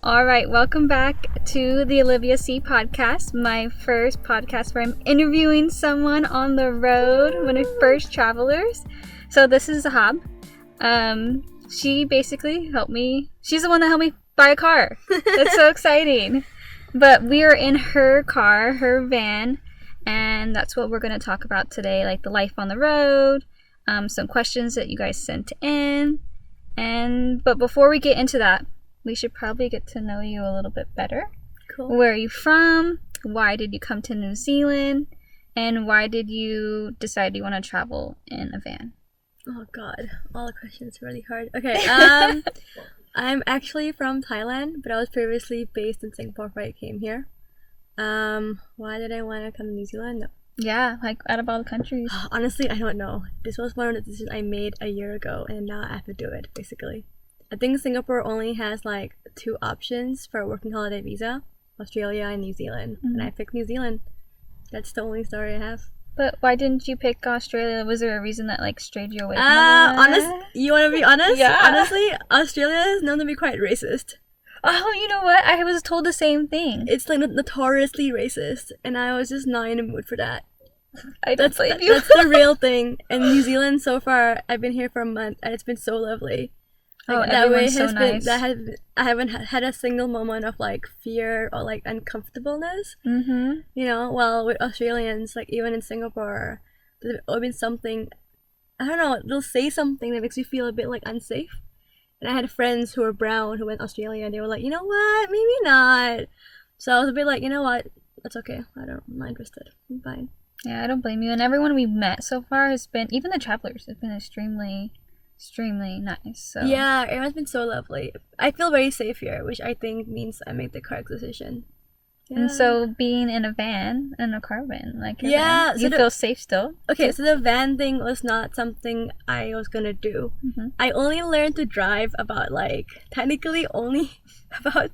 All right, welcome back to the OliviaSea Podcast, my first podcast where I'm interviewing someone on the road, one of the first travelers. So this is Zahab. She basically helped me. She's the one that helped me buy a car. It's so exciting. But we are in her car, her van, and that's what we're going to talk about today, like the life on the road, some questions that you guys sent in. But before we get into that, we should probably get to know you a little bit better. Cool. Where are you from? Why did you come to New Zealand? And why did you decide you want to travel in a van? Oh God, all the questions are really hard. Okay, I'm actually from Thailand, but I was previously based in Singapore before I came here. Why did I want to come to New Zealand? No. Yeah, like out of all the countries. Honestly, I don't know. This was one of the decisions I made a year ago, and now I have to do it, basically. I think Singapore only has like 2 options for a working holiday visa, Australia and New Zealand. And I picked New Zealand. That's the only story I have. But why didn't you pick Australia? Was there a reason that like strayed you away from that? You want to be honest? Yeah. Honestly, Australia is known to be quite racist. Oh, you know what? I was told the same thing. It's like notoriously racist, and I was just not in the mood for that. I don't blame you. That's the real thing. And New Zealand, so far, I've been here for a month, and it's been so lovely. Like, everyone's so nice. I haven't had a single moment of like fear or like uncomfortableness. Mm-hmm. You know, well, with Australians, like even in Singapore, there's always been something. I don't know. They'll say something that makes you feel a bit like unsafe. And I had friends who were brown who went to Australia, and they were like, you know what, maybe not. So I was a bit like, you know what, that's okay. I'm not interested. I'm fine. Yeah, I don't blame you. And everyone we've met so far has been, even the travelers, have been extremely nice. So yeah, everyone's been so lovely. I feel very safe here, which I think means I made the correct decision. Yeah. And so being in a van, in a car van, like your yeah, van, you feel safe still? Okay, so the van thing was not something I was gonna do. Mm-hmm. I only learned to drive about technically only about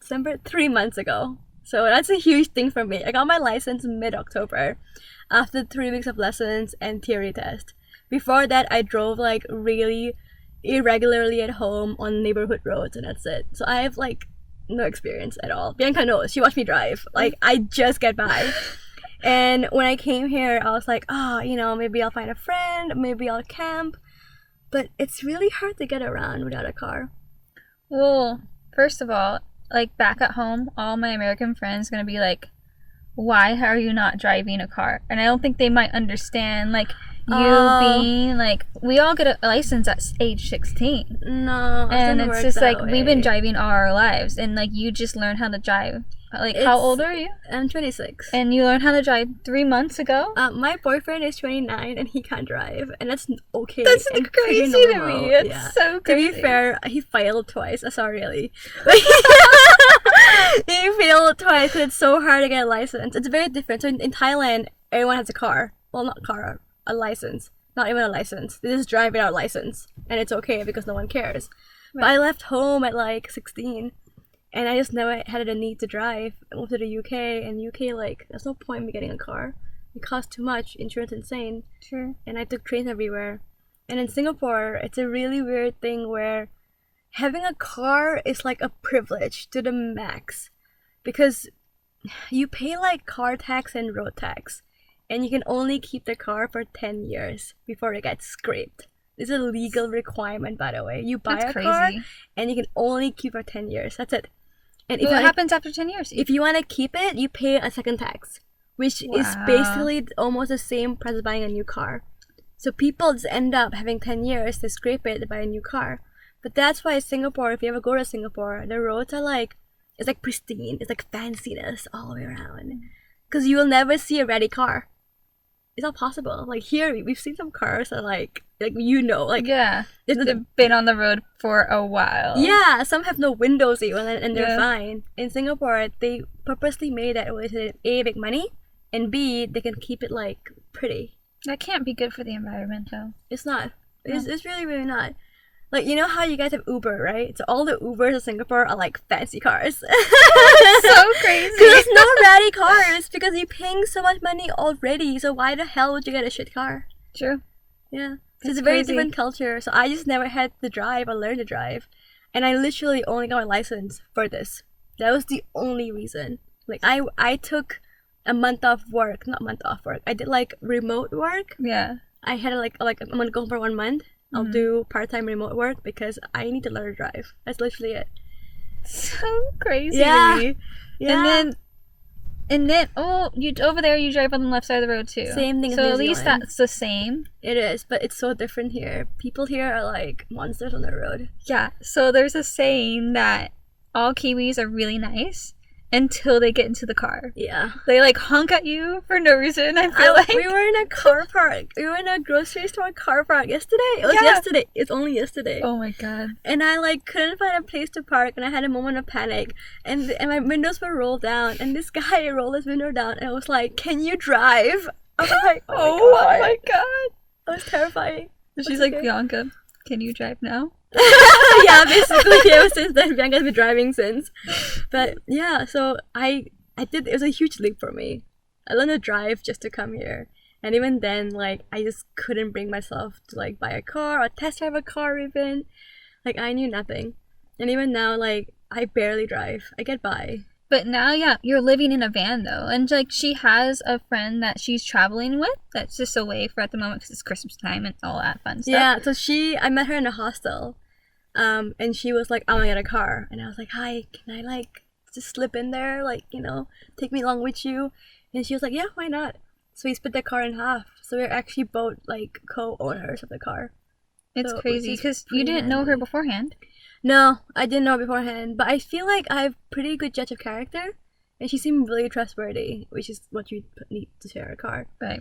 3 months ago. So that's a huge thing for me. I got my license mid-October after 3 weeks of lessons and theory test. Before that, I drove really irregularly at home on neighborhood roads, and that's it. So I have no experience at all. Bianca knows. She watched me drive. I just get by. And when I came here, I was like, maybe I'll find a friend, maybe I'll camp. But it's really hard to get around without a car. Well, first of all, back at home, all my American friends gonna be like, why are you not driving a car? And I don't think they might understand, being we all get a license at age 16. No, and it's just way. We've been driving all our lives, and you just learned how to drive. How old are you? I'm 26. And you learned how to drive 3 months ago? My boyfriend is 29 and he can't drive, and that's okay. That's crazy to me. It's so crazy. To be fair, he failed twice. Sorry, really. He failed twice because it's so hard to get a license. It's very different. So in Thailand, everyone has a car. Well, not car, a license. Not even a license. They just drive without a license, and it's okay because no one cares. Right. But I left home at 16. And I just never had the need to drive. I moved to the UK, and UK, there's no point in me getting a car. It costs too much. Insurance insane. Sure. And I took trains everywhere. And in Singapore, it's a really weird thing where having a car is like a privilege to the max. Because you pay car tax and road tax. And you can only keep the car for 10 years before it gets scraped. It's a legal requirement, by the way. You buy a car, and you can only keep for 10 years. That's it. And what happens after 10 years? If you want to keep it, you pay a second tax, which is basically almost the same price as buying a new car. So people just end up having 10 years to scrape it to buy a new car. But that's why Singapore, if you ever go to Singapore, the roads are it's pristine. It's fanciness all the way around. Because you will never see a ratty car. It's not possible. Here, we've seen some cars that yeah, they've been on the road for a while. Yeah, some have no windows even, and they're fine. In Singapore, they purposely made that with A, big money, and B, they can keep it pretty. That can't be good for the environment, though. It's not. It's really, really not. You know how you guys have Uber, right? So all the Ubers in Singapore are fancy cars. So crazy. Because there's no ratty cars, because you're paying so much money already. So why the hell would you get a shit car? True. Yeah. So it's a very different culture. So I just never had to drive or learn to drive. And I literally only got my license for this. That was the only reason. Like, I took a month off work. Not month off work. I did, like, remote work. Yeah. I had, like I'm going to go for 1 month. I'll do part-time remote work because I need to learn to drive. That's literally it. So crazy. Yeah. To me. Yeah. And then, oh, you over there, you drive on the left side of the road too. Same thing as So New at least Zealand. that's the same. It is, but it's so different here. People here are like monsters on the road. Yeah. So there's a saying that all Kiwis are really nice until they get into the car. Yeah. They like honk at you for no reason. I feel like we were in a car park. We were in a grocery store car park yesterday. It was yesterday. It's only yesterday. Oh my god. And I like couldn't find a place to park, and I had a moment of panic. And my windows were rolled down, and this guy rolled his window down, and I was like, "Can you drive?" I was like, "Oh my god!" It was terrifying. She's like, Bianca, can you drive now? Yeah, basically, ever since then, Bianca's been driving since. But yeah, so I did. It was a huge leap for me. I learned to drive just to come here, and even then, like, I just couldn't bring myself to like buy a car or test drive a car even. Like, I knew nothing, and even now, like, I barely drive. I get by. But now, yeah, you're living in a van though, and like she has a friend that she's traveling with that's just away for at the moment because it's Christmas time and all that fun stuff. Yeah, so I met her in a hostel, and she was like, "I want to get a car," and I was like, "Hi, can I like just slip in there, like, you know, take me along with you?" And she was like, "Yeah, why not?" So we split the car in half. So we're actually both like co-owners of the car. It's So, crazy because you didn't know her beforehand. No, I didn't know beforehand, but I feel like I have pretty good judge of character, and she seemed really trustworthy, which is what you need to share a car. Right.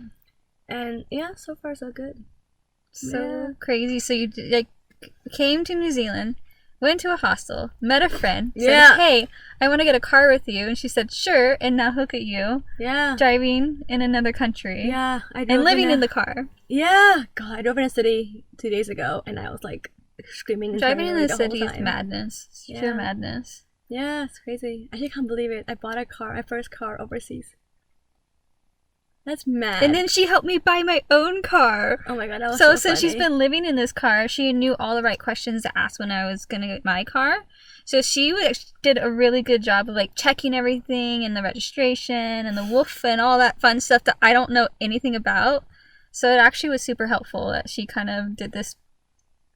And yeah, so far so good. So crazy. So you like came to New Zealand, went to a hostel, met a friend, said, "Hey, I want to get a car with you," and she said, "Sure." And now look at you, driving in another country, and living in the car. Yeah, God, I drove in a city 2 days ago, and I was like screaming. And driving in the city whole is time. madness. It's pure madness. Yeah, it's crazy. I actually can't believe it. I bought a car, my first car overseas. That's mad. And then she helped me buy my own car. Oh my god, that was so funny. since she's been living in this car, she knew all the right questions to ask when I was gonna get my car. So she did a really good job of like checking everything and the registration and the woof and all that fun stuff that I don't know anything about. So it actually was super helpful that she kind of did this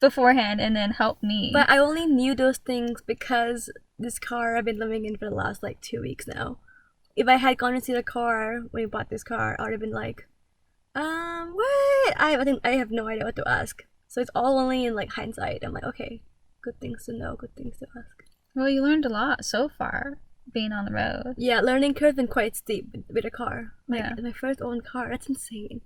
beforehand and then helped me. But I only knew those things because this car I've been living in for the last like 2 weeks now. If I had gone to see the car when we bought this car, I would have been like, what? I have no idea what to ask. So it's all only in like hindsight. I'm like, okay, good things to know, good things to ask. Well, you learned a lot so far being on the road. Yeah, learning curve's been quite steep with a car. Like, my first own car, that's insane.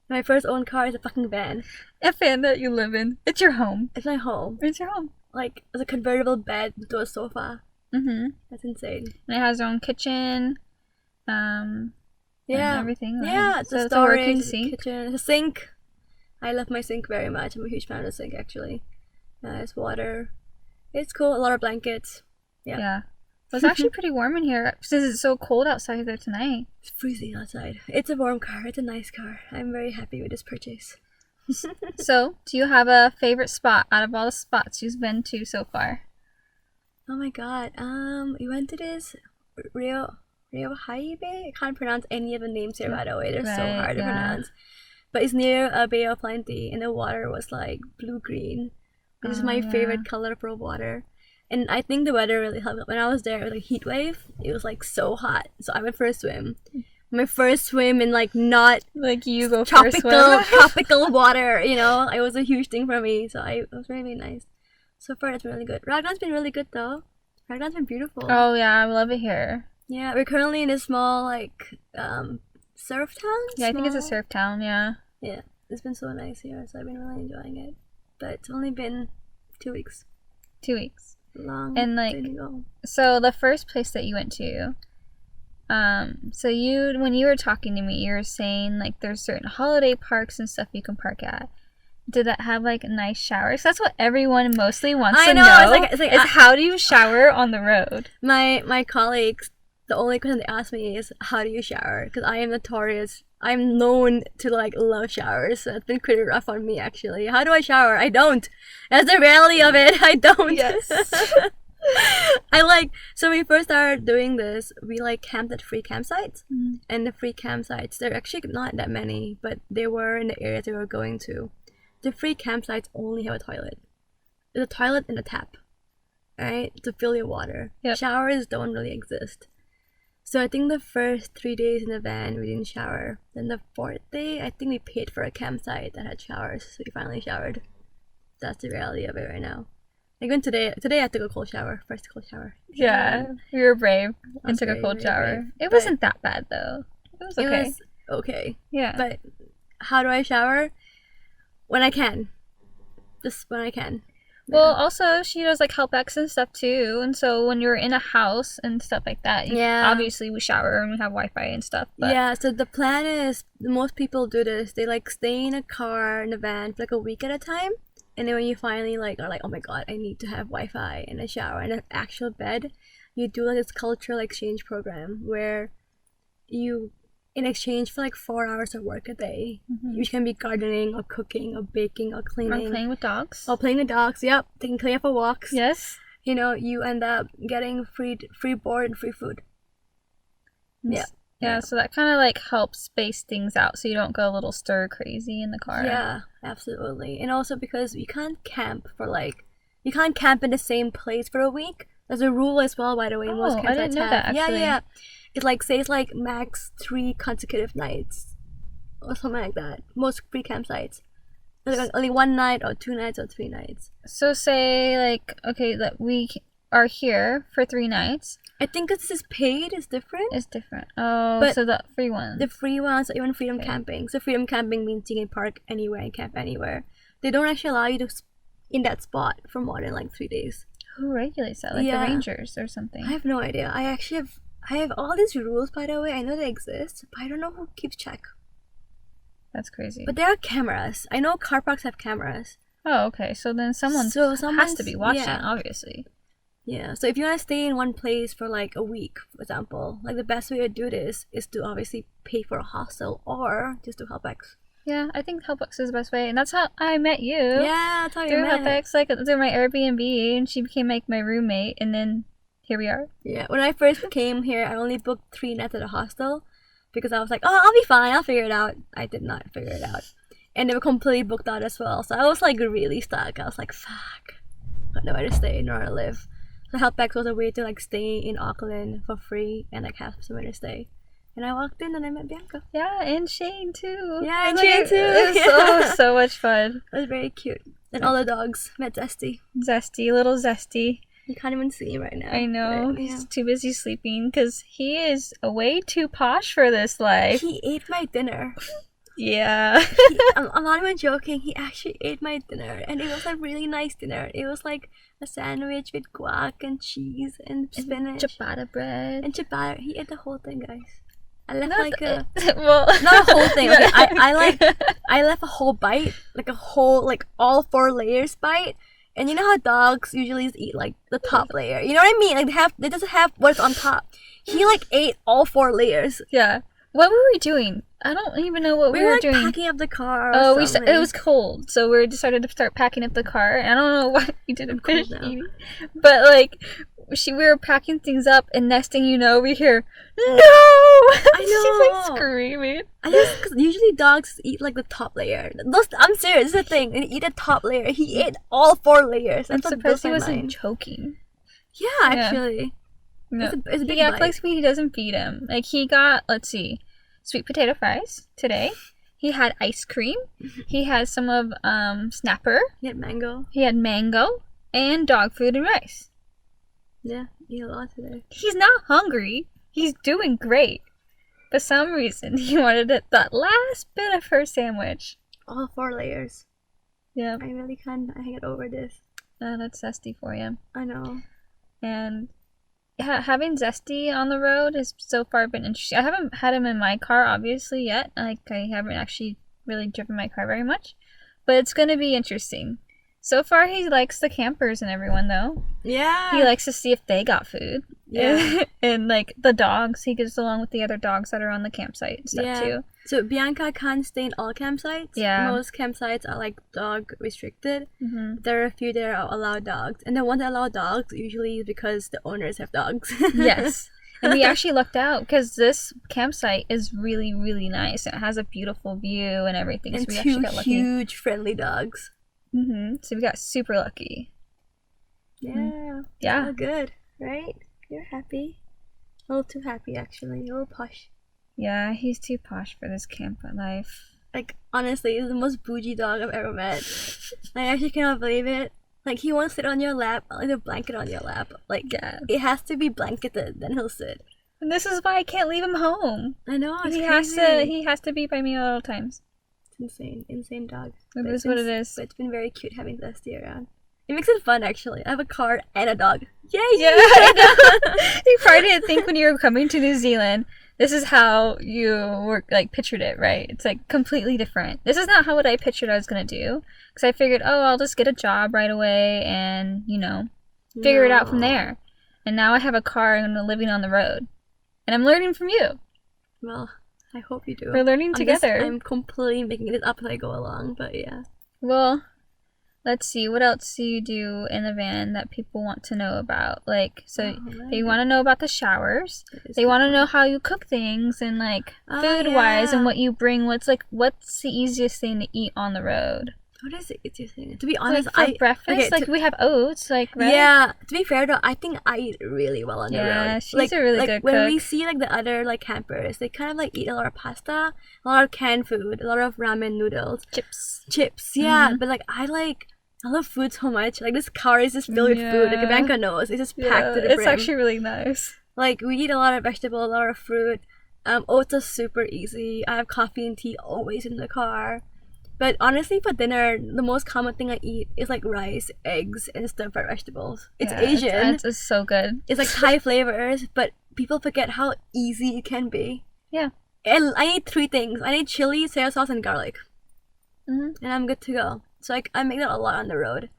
My first own car is a fucking van. A van that you live in. It's your home. It's my home. It's your home. Like, it's a convertible bed to a sofa. Mm-hmm. That's insane. And it has its own kitchen. And everything. Right? Yeah, it's so a it's a working storage, sink. kitchen, a sink. I love my sink very much. I'm a huge fan of the sink, actually. It's water. It's cool. A lot of blankets. Yeah. It's actually pretty warm in here since it's so cold outside there tonight. It's freezing outside. It's a warm car. It's a nice car. I'm very happy with this purchase. So, do you have a favorite spot out of all the spots you've been to so far? Oh my god. We went to this Rio Hawaii Bay. I can't pronounce any of the names here, by the way. They're so hard to pronounce. But it's near a Bay of Plenty, and the water was like blue-green, which is my favorite color for water. And I think the weather really helped. When I was there, it was like a heat wave. It was like so hot. So I went for a swim. My first swim in like not like you go first swim. tropical water, you know. It was a huge thing for me. So it was really nice. So far, it's been really good. Raglan's been really good though. Raglan's been beautiful. Oh yeah, I love it here. Yeah, we're currently in a small like surf town. Yeah, I think it's a surf town. Yeah. Yeah, it's been so nice here. So I've been really enjoying it. But it's only been 2 weeks. 2 weeks. Long and like so the first place that you went to so when you were talking to me, you were saying like there's certain holiday parks and stuff you can park at. Did that have like nice showers? That's what everyone mostly wants to know. It's like how do you shower on the road? My colleagues, the only question they ask me is how do you shower, because I am notorious. I'm known to like love showers. So it's been pretty rough on me actually. How do I shower? I don't. That's the reality of it. I don't. Yes. So when we first started doing this, we like camped at free campsites. Mm. And the free campsites, they're actually not that many, but they were in the areas we were going to. The free campsites only have a toilet. There's a toilet and a tap, right? To fill your water. Yep. Showers don't really exist. So I think the first 3 days in the van, we didn't shower. Then the fourth day, I think we paid for a campsite that had showers. So we finally showered. That's the reality of it right now. Even today I took a cold shower. First cold shower. Yeah, we were brave and took a very, cold very shower. brave. It wasn't that bad though. It was okay. It was okay. Yeah. But how do I shower? When I can. Just when I can. Well, also she does like help X and stuff too, and so when you're in a house and stuff like that, obviously we shower and we have Wi-Fi and stuff. But yeah, so the plan is most people do this. They like stay in a car in a van for like a week at a time, and then when you finally like are like, oh my god, I need to have Wi-Fi and a shower and an actual bed, you do like this cultural exchange program where you, in exchange for like 4 hours of work a day, you can be gardening or cooking or baking or cleaning. Or playing with dogs. Or playing with dogs, yep. Taking Clea for walks. Yes. You know, you end up getting free board and free food. Yeah, so that kind of like helps space things out so you don't go a little stir crazy in the car. Yeah, absolutely. And also because you can't camp in the same place for a week. There's a rule as well, by the way. Most campsites I didn't know have. that, actually. Yeah. It like says like max 3 consecutive nights or something like that. Most free campsites. Like only 1 night or 2 nights or 3 nights. So say like, okay, that we are here for 3 nights. I think this is paid is different. It's different. Oh, But so the free ones. The free ones are even freedom camping. So freedom camping means you can park anywhere and camp anywhere. They don't actually allow you to in that spot for more than like 3 days. Who regulates that? Like the rangers or something? I have no idea. I have all these rules, by the way. I know they exist, but I don't know who keeps check. That's crazy. But there are cameras. I know car parks have cameras. Oh, okay. So then someone has to be watching, obviously. Yeah. So if you want to stay in one place for like a week, for example, like the best way to do this is to obviously pay for a hostel or just do HelpX. Yeah, I think HelpX is the best way, and that's how I met you. Yeah, that's how you met. Through HelpX, like through my Airbnb, and she became like my roommate, and then here we are. Yeah, when I first came here, I only booked 3 nights at a hostel because I was like, oh, I'll be fine, I'll figure it out. I did not figure it out. And they were completely booked out as well, so I was like really stuck. I was like, fuck, got nowhere to stay, nowhere to live. So HelpX was a way to like stay in Auckland for free and like have somewhere to stay. And I walked in and I met Bianca. Yeah, and Shane too. Yeah, and Shane too. It was so much fun. It was very cute. And all the dogs met Zesty. Little Zesty. You can't even see him right now. I know. But, He's too busy sleeping because he is way too posh for this life. He ate my dinner. Yeah. I'm not even joking. He actually ate my dinner. And it was a really nice dinner. It was like a sandwich with guac and cheese and spinach. And ciabatta bread. And ciabatta. He ate the whole thing, guys. I left well, not a whole thing. Okay, I left a whole bite, like a whole all 4 layers bite. And you know how dogs usually eat like the top layer. You know what I mean? Like they just have what's on top. He like ate all 4 layers. Yeah. What were we doing? I don't even know what we were doing. Packing up the car. It was cold, so we decided to start packing up the car. I don't know why we didn't finish eating, but like we were packing things up, and next thing you know, we hear no. I know. She's like screaming. I guess because usually dogs eat like the top layer. I'm serious. This is the thing. They eat the top layer. He ate all 4 layers. I'm surprised he wasn't choking. Yeah, actually. No, it's a big acts like he doesn't feed him. Like he got, let's see, sweet potato fries today. He had ice cream. He had some of snapper. He had mango. He had mango and dog food and rice. Yeah, he ate a lot today. He's not hungry. He's doing great. For some reason, he wanted that last bit of her sandwich. All 4 layers. Yeah. I really can't get over this. That's zesty for you. I know. And having Zesty on the road has so far been interesting. I haven't had him in my car, obviously, yet. Like, I haven't actually really driven my car very much. But it's going to be interesting. So far, he likes the campers and everyone, though. Yeah. He likes to see if they got food. Yeah. And like the dogs, he gets along with the other dogs that are on the campsite and stuff too. So Bianca can't stay in all campsites. Yeah. Most campsites are like dog restricted. Mm-hmm. There are a few that are allowed dogs, and the ones that allow dogs usually is because the owners have dogs. Yes. And we actually lucked out because this campsite is really, really nice. It has a beautiful view and everything. And so we actually two got lucky. huge friendly dogs. Mm-hmm. So we got super lucky. Yeah. Yeah. Oh, good. Right? You're happy. A little too happy, actually. A little posh. Yeah, he's too posh for this camp life. Like, honestly, he's the most bougie dog I've ever met. I actually cannot believe it. Like, he won't sit on your lap, like a blanket on your lap. Like, Yeah. it has to be blanketed, then he'll sit. And this is why I can't leave him home. I know, it's He has to be by me at all times. It's insane. Insane dog. It is what it is. But it's been very cute having Dusty around. It makes it fun, actually. I have a car and a dog. Yay! Yeah, I know. You probably didn't think when you were coming to New Zealand, this is how you were, like, pictured it, right? It's, like, completely different. This is not how what I pictured I was going to do. Because I figured, oh, I'll just get a job right away and, you know, figure it out from there. And now I have a car and I'm living on the road. And I'm learning from you. Well, I hope you do. We're learning together. I'm completely making it up as I go along, but yeah. Well, let's see. What else do you do in the van that people want to know about? Like, so they want to know about the showers. They want to know how you cook things and, like, food-wise and what you bring. What's the easiest thing to eat on the road? What is the easiest thing? To be honest, like for breakfast, okay, we have oats, like, right? Yeah, to be fair though, I think I eat really well on the road. Yeah, she's a really good when cook. we see like the other like campers, they kind of like eat a lot of pasta, a lot of canned food, a lot of ramen noodles, chips. Yeah, but like I love food so much. Like this car is just filled with food. Like Bianca knows, it's just packed to the brim. It's actually really nice. Like we eat a lot of vegetables, a lot of fruit. Oats are super easy. I have coffee and tea always in the car. But honestly, for dinner, the most common thing I eat is like rice, eggs, and stir-fried vegetables. It's Asian. It's so good. It's like Thai flavors, but people forget how easy it can be. Yeah. And I need 3 things. I need chili, soy sauce, and garlic. And I'm good to go. So I make that a lot on the road.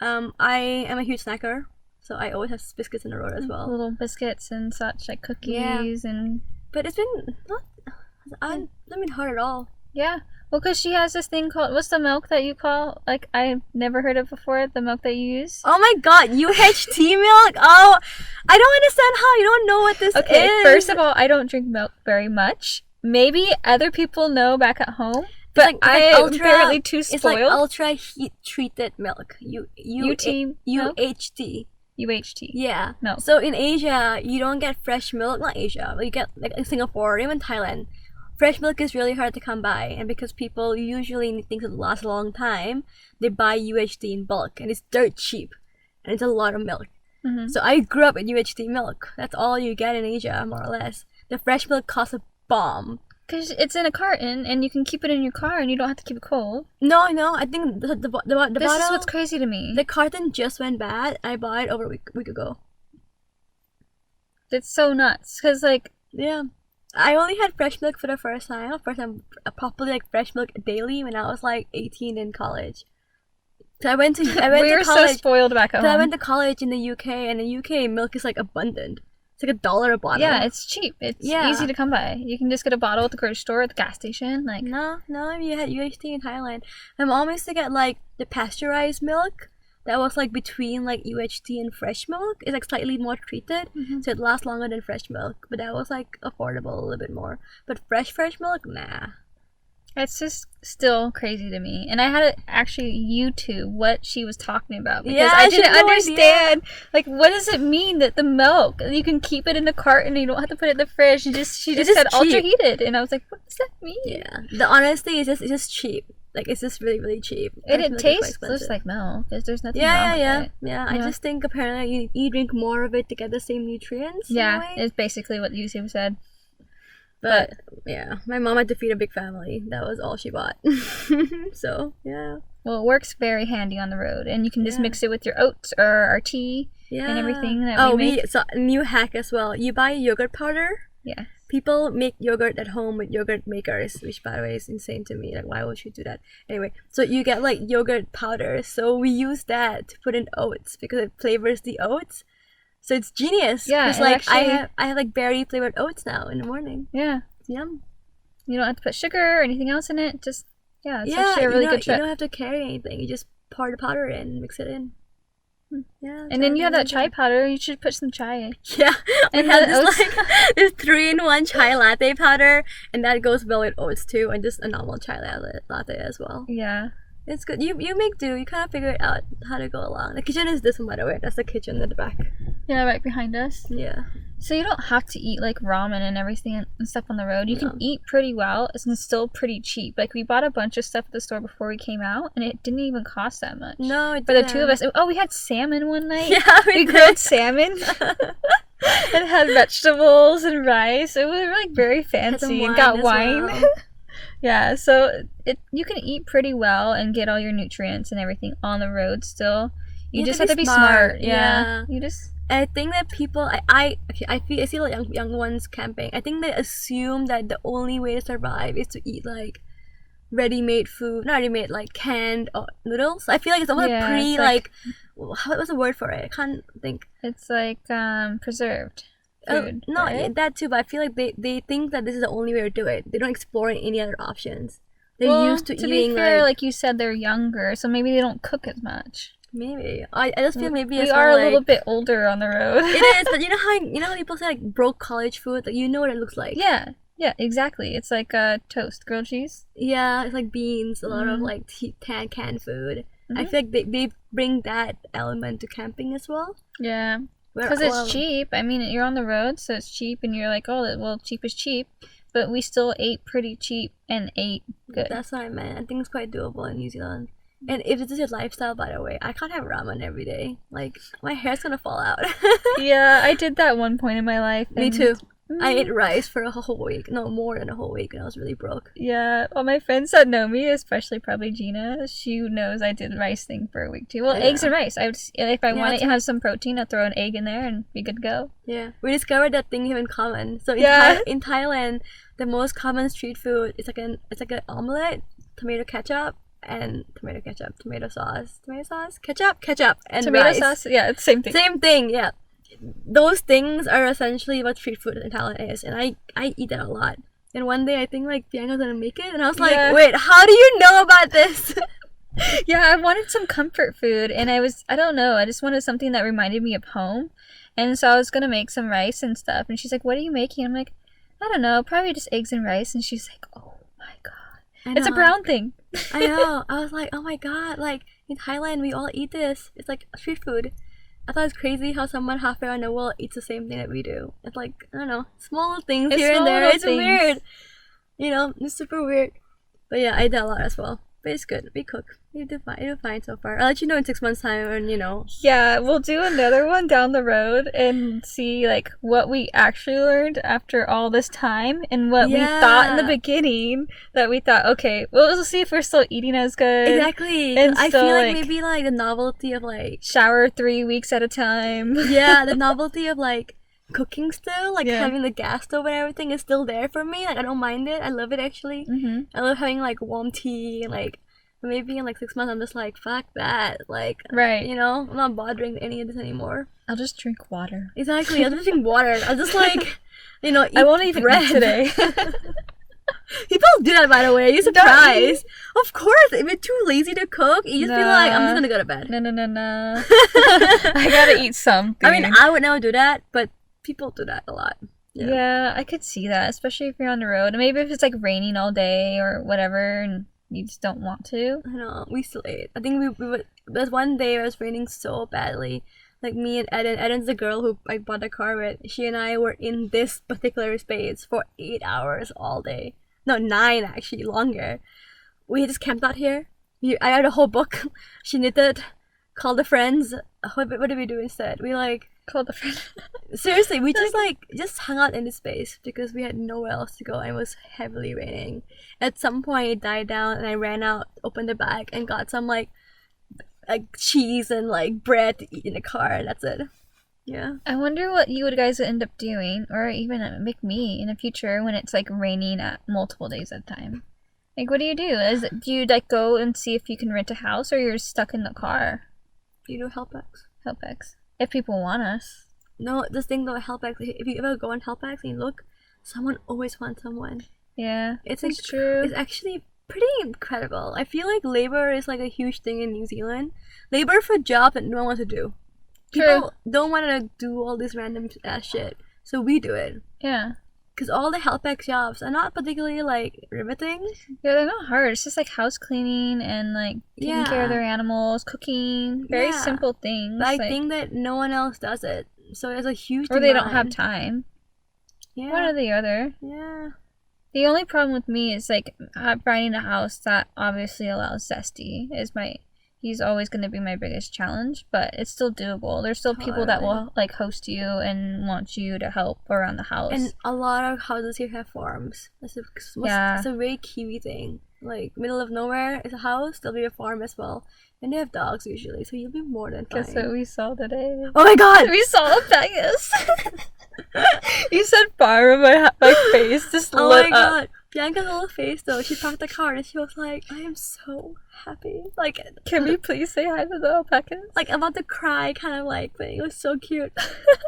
I am a huge snacker, so I always have biscuits on the road as well. Little biscuits and such, like cookies and... But it's been not been hard at all. Yeah. Well, because she has this thing called... What's the milk that you call... Like, I've never heard of before, the milk that you use. Oh my god, UHT milk? Oh, I don't understand how you don't know what this is. Okay, first of all, I don't drink milk very much. Maybe other people know back at home. But I am apparently too spoiled. It's like ultra heat treated milk. UHT. UHT. Yeah. Milk. So in Asia, you don't get fresh milk. Not Asia, but you get like in Singapore, or even Thailand. Fresh milk is really hard to come by, and because people usually need things that last a long time, they buy UHT in bulk, and it's dirt cheap, and it's a lot of milk. So I grew up with UHT milk. That's all you get in Asia, more or less. The fresh milk costs a bomb. Because it's in a carton, and you can keep it in your car, and you don't have to keep it cold. No, I think the bottle... This is what's crazy to me. The carton just went bad. I bought it over a week ago. It's so nuts, because, like... Yeah. I only had fresh milk for the first time. Properly like fresh milk daily when I was like 18 in college. So I went to we were college, so spoiled back at home. I went to college in the UK, and in the UK milk is like abundant. It's like $1 a bottle. Yeah, it's cheap. It's easy to come by. You can just get a bottle at the grocery store, at the gas station. Like no, you had UHT in Thailand. My mom used to get like the pasteurized milk. That was like between like UHT and fresh milk. It's like slightly more treated, so it lasts longer than fresh milk. But that was like affordable a little bit more. But fresh milk, nah. It's just still crazy to me. And I had to actually YouTube what she was talking about because I didn't understand. Like, what does it mean that the milk you can keep it in a carton and you don't have to put it in the fridge? She just said ultra heated, and I was like, what does that mean? Yeah, the honesty is it's just cheap. Like it's just really, really cheap. And it tastes just like milk. There's nothing wrong with it. Yeah. I just think apparently you drink more of it to get the same nutrients. Yeah, it's basically what YouTube said. But yeah, my mom had to feed a big family. That was all she bought. So yeah. Well, it works very handy on the road, and you can just mix it with your oats or our tea and everything that we make. So a new hack as well. You buy yogurt powder. Yeah. People make yogurt at home with yogurt makers, which by the way is insane to me. Like, why would you do that? Anyway, so you get like yogurt powder. So we use that to put in oats because it flavors the oats. So it's genius. Yeah, Because it like actually- I have like berry flavored oats now in the morning. Yeah. It's yum. You don't have to put sugar or anything else in it. Just, yeah, it's Yeah, actually a really good you trick. don't have to carry anything. You just pour the powder in, mix it in. Yeah. And then you have that try. chai powder. You should put some chai. Yeah, And we have the oats- this like this 3-in-1 chai latte powder, and that goes well with oats too, and just a normal chai latte as well. Yeah. It's good. You make do. You kind of figure it out how to go along. The kitchen is this one, by the way. That's the kitchen at the back. Yeah, right behind us. Yeah. So you don't have to eat like ramen and everything and stuff on the road. You No. can eat pretty well. It's still pretty cheap. Like we bought a bunch of stuff at the store before we came out, and it didn't even cost that much. No, it For the two of didn't. us. Oh, we had salmon one night. Yeah, We grilled salmon and had vegetables and rice. It was like very Had some fancy and got as wine. well. Yeah, so you can eat pretty well and get all your nutrients and everything on the road still. You just have to be smart. Yeah. You just I think that people, I see like young ones camping. I think they assume that the only way to survive is to eat like ready-made food, not ready-made, like canned noodles. I feel like it's almost Yeah, pre it's like- what's the word for it? I can't think. it's like preserved food. No, right? yeah, that too. But I feel like they think that this is the only way to do it. They don't explore any other options. They're Well, used to be eating fair, like you said, they're younger, so maybe they don't cook as much. maybe. I just feel maybe We it's are more a little like- bit older on the road. It is, but you know how people say like broke college food. Like you know what it looks like. Yeah, exactly. It's like toast, grilled cheese. Yeah, it's like beans, a lot of Mhm. like canned food. I Mhm. feel like they bring that element to camping as well. Yeah, Where- because it's well, cheap. I mean, you're on the road, so it's cheap, and you're like, oh, well, cheap is cheap. But we still ate pretty cheap and ate good. That's what I meant. I think it's quite doable in New Zealand. And if this is your lifestyle, by the way, I can't have ramen every day. Like my hair's gonna fall out. Yeah, I did that one point in my life. Me and- too. I Mm. ate rice for a whole week. No, more than a whole week, and I was really broke. Yeah, all my friends that know me, especially probably Gina, she knows I did rice thing for a week too. Well, Yeah. eggs and rice. If I Yeah, want it's- to have some protein, I'd throw an egg in there and be good to go. Yeah, we discovered that thing we have in common. So in, Yeah. in Thailand, the most common street food is like an omelet, tomato ketchup, and tomato sauce, ketchup, and Tomato rice. sauce, yeah, it's the same thing. Same thing, yeah. Those things are essentially what street food in Thailand is, and I eat that a lot. And one day I think like Bianca's gonna make it, and I was like, Yeah. wait, how do you know about this? Yeah, I wanted some comfort food, and I don't know, I just wanted something that reminded me of home. And so I was gonna make some rice and stuff, and she's like, what are you making? I'm like, I don't know, probably just eggs and rice. And she's like, oh my god, it's a brown thing. I know. I was like, oh my god, like in Thailand we all eat this. It's like street food. I thought it's crazy how someone halfway around the world eats the same thing that we do. It's like, I don't know, small things It's here and small there. little It's things. weird. You know, it's super weird. But yeah, I did a lot as well. But it's good. We cook. We do fine. We do fine so far. I'll let you know in 6 months' time, and you know. Yeah, we'll do another one down the road and see like what we actually learned after all this time and what we thought in the Yeah. beginning that we thought, okay, well, we'll see if we're still eating as good. Exactly. And I still, feel like like- maybe like the novelty of like Shower 3 weeks at a time. yeah, the novelty of like cooking still, like Yeah. having the gas stove and everything is still there for me. Like I don't mind it. I love it actually. Mm-hmm. I love having like warm tea and like maybe in like 6 months I'm just like fuck that. Like Right. you know, I'm not bothering any of this anymore. I'll just drink water. Exactly. I'm just drinking water. I'm just like you know, eat I won't even bread. eat today. People do that by the way. Are you surprised? Of course. If you're too lazy to cook, you just be like, I'm just gonna go to bed. No. I gotta eat something. I mean, I would never do that, but people do that a lot. yeah, I could see that, especially if you're on the road. And maybe if it's like raining all day or whatever and you just don't want to. I know, we still ate. I think we would. There's one day where it was raining so badly. Like me and Eden. Eden's the girl who I bought the car with. She and I were in this particular space for 8 hours all day. No, 9 actually, longer. We just camped out here. I had a whole book. She knitted, called the friends. What did we do instead? We like Call the friend. seriously, we just hung out in this space because we had nowhere else to go and it was heavily raining. At some point it died down and I ran out, opened the bag and got some like cheese and like bread to eat in the car and that's it. Yeah. I wonder what you guys would end up doing, or even make me in the future when it's like raining at multiple days at a time. Like, what do you do? Do you like go and see if you can rent a house, or you're stuck in the car? You do help us. Help X. If people want us. no, this thing though, Helpex. If you ever go on Helpex and you look, someone always wants someone. Yeah, It's true. It's actually pretty incredible. I feel like labor is like a huge thing in New Zealand. Labor for a job that no one wants to do. True. People don't want to do all this random ass shit, so we do it. Yeah. Because all the Helpex jobs are not particularly like riveting. Yeah, they're not hard. It's just like house cleaning and like taking care of their animals, cooking. Very simple things. But I think that no one else does it, so there's a huge. Or they don't have time. Yeah. One or the other. Yeah. The only problem with me is like finding a house that obviously allows Zesty. He's always going to be my biggest challenge, but it's still doable. There's still people that will like host you and want you to help around the house. And a lot of houses here have farms. It's a very Kiwi thing. Like middle of nowhere is a house. There'll be a farm as well, and they have dogs usually, so you'll be more than fine. Guess what we saw today? Oh my god! We saw a Pegasus. You said fire, my face just lit up. Oh my god! Bianca's little face though. She parked the car and she was like, "I am so happy." Like, can we please say hi to the alpacas? Like about to cry, kind of like thing. It was so cute.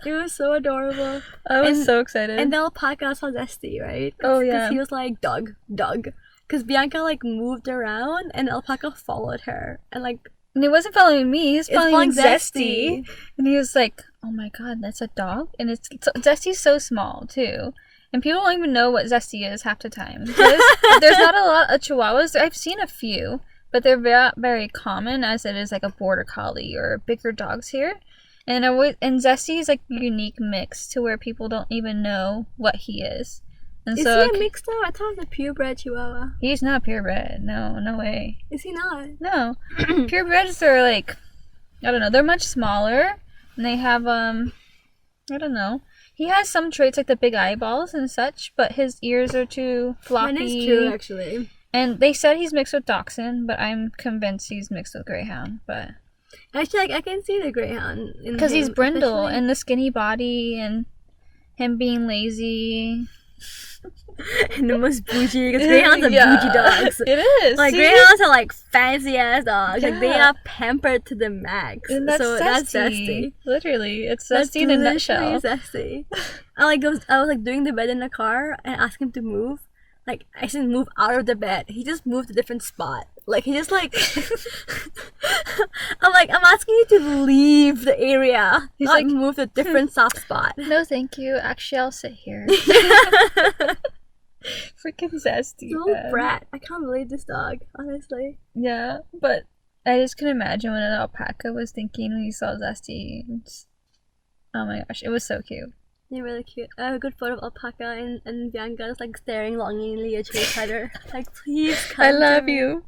It was so adorable. I was so excited. And the alpaca saw Zesty, right? Oh yeah. He was like, Doug. Because Bianca like moved around and the alpaca followed her and he wasn't following me. He was following Zesty. Zesty. And he was like, "Oh my god, that's a dog!" And Zesty's so small too. And people don't even know what Zesty is half the time. There's not a lot of Chihuahuas. I've seen a few, but they're very, very common as it is like a border collie or bigger dogs here. And Zesty is like a unique mix to where people don't even know what he is. And is so, he a mix though? I thought he was a purebred Chihuahua. He's not purebred. No way. Is he not? No. Purebreds are like, I don't know, they're much smaller. And they have, I don't know. He has some traits like the big eyeballs and such, but his ears are too floppy. That is true, actually. And they said he's mixed with Dachshund, but I'm convinced he's mixed with Greyhound. But actually, I can see the Greyhound because he's brindle and the skinny body and him being lazy. And the most bougie, because Greyhounds are bougie dogs. It is. Like, Greyhounds are like fancy ass dogs. Like, they are pampered to the max. And that's so Zesty. That's Zesty. Literally, it's Zesty in a nutshell. Zesty. I was like doing the bed in the car and asked him to move. Like, I said move out of the bed. He just moved to a different spot. Like, he just like I'm asking you to leave the area. He's like move to a different soft spot. No, thank you. Actually, I'll sit here. Freaking Zesty. So brat. I can't believe this dog, honestly. Yeah, but I just can imagine what an alpaca was thinking when he saw Zesty. Oh my gosh, it was so cute. They're really cute. I have a good photo of alpaca and Bianca just like staring longingly at Chase Cutter. Like, please come. I love you.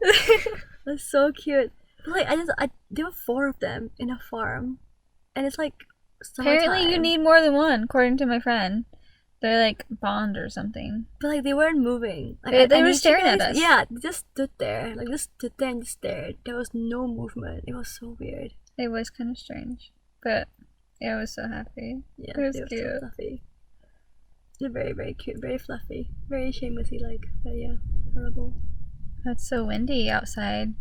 That's so cute. But like, there were 4 of them in a farm, and it's like summertime. Apparently, you need more than one, according to my friend. They're like bond or something. But like, they weren't moving. Like, they were staring at us. Yeah, they just stood there. Like, just stood there and stared. There was no movement. It was so weird. It was kind of strange, but yeah, I was so happy. Yeah, it was they were cute. so fluffy. They're very, very cute, very fluffy, very shamelessly like. But yeah, adorable. It's so windy outside.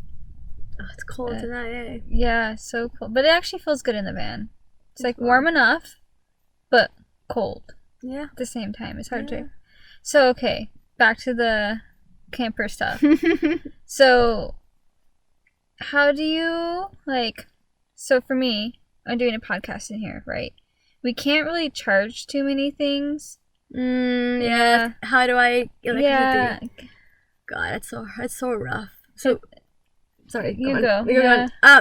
Oh, it's cold tonight, eh? Yeah, so cold. But it actually feels good in the van. It's like warm enough, but cold. Yeah. At the same time. It's hard to. So, okay. Back to the camper stuff. So, how do you, like... So, for me, I'm doing a podcast in here, right? We can't really charge too many things. Yeah. How do I... Yeah. God, it's so rough. So... Sorry, you go.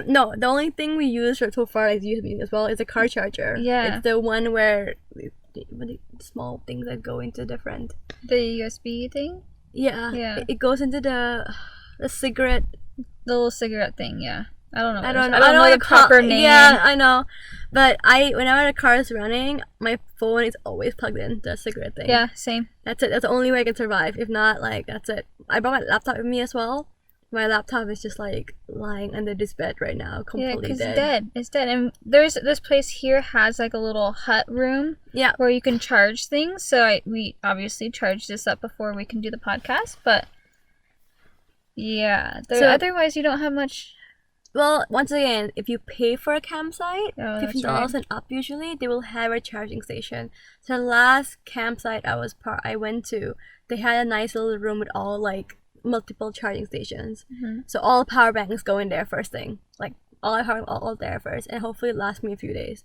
No, the only thing we use so far as USB as well is a car charger. Yeah. It's the one where the small things that go into different. The USB thing? Yeah. Yeah. It goes into the cigarette. The little cigarette thing, yeah. I don't know. I don't know the proper name. Yeah, I know. But whenever the car is running, my phone is always plugged in the cigarette thing. Yeah, same. That's it. That's the only way I can survive. If not, like, that's it. I brought my laptop with me as well. My laptop is just like lying under this bed right now, completely dead. It's dead. And there's this place here has like a little hut room. Yeah. Where you can charge things. So we obviously charge this up before we can do the podcast, but yeah. Otherwise you don't have much Well, once again, if you pay for a campsite, Oh, that's $15 right. and up usually, they will have a charging station. So the last campsite I went to, they had a nice little room with all like multiple charging stations. Mm-hmm. So all power banks go in there first thing. Like all there first, and hopefully it lasts me a few days.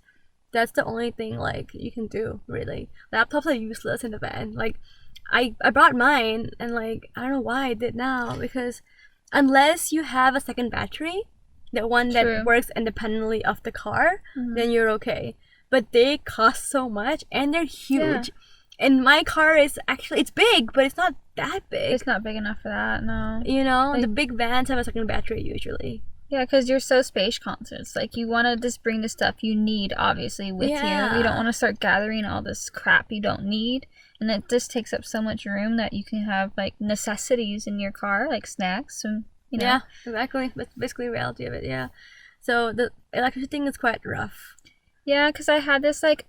That's the only thing like you can do really. Laptops are useless in the van. Like I brought mine, and like I don't know why I did now, because unless you have a second battery, the one that True. works independently of the car, Mhm. then you're okay. But they cost so much, and they're huge. And my car is actually, it's big, but it's not that big. It's not big enough for that, no. You know, Like- the big vans have a second battery usually. Yeah, because you're so space conscious. Like, you want to just bring the stuff you need, obviously, with you. You don't want to start gathering all this crap you don't need. And it just takes up so much room that you can have, like, necessities in your car, like snacks and, you know. Yeah, exactly. That's basically the reality of it, yeah. So the electricity thing is quite rough. Yeah, because I had this, like,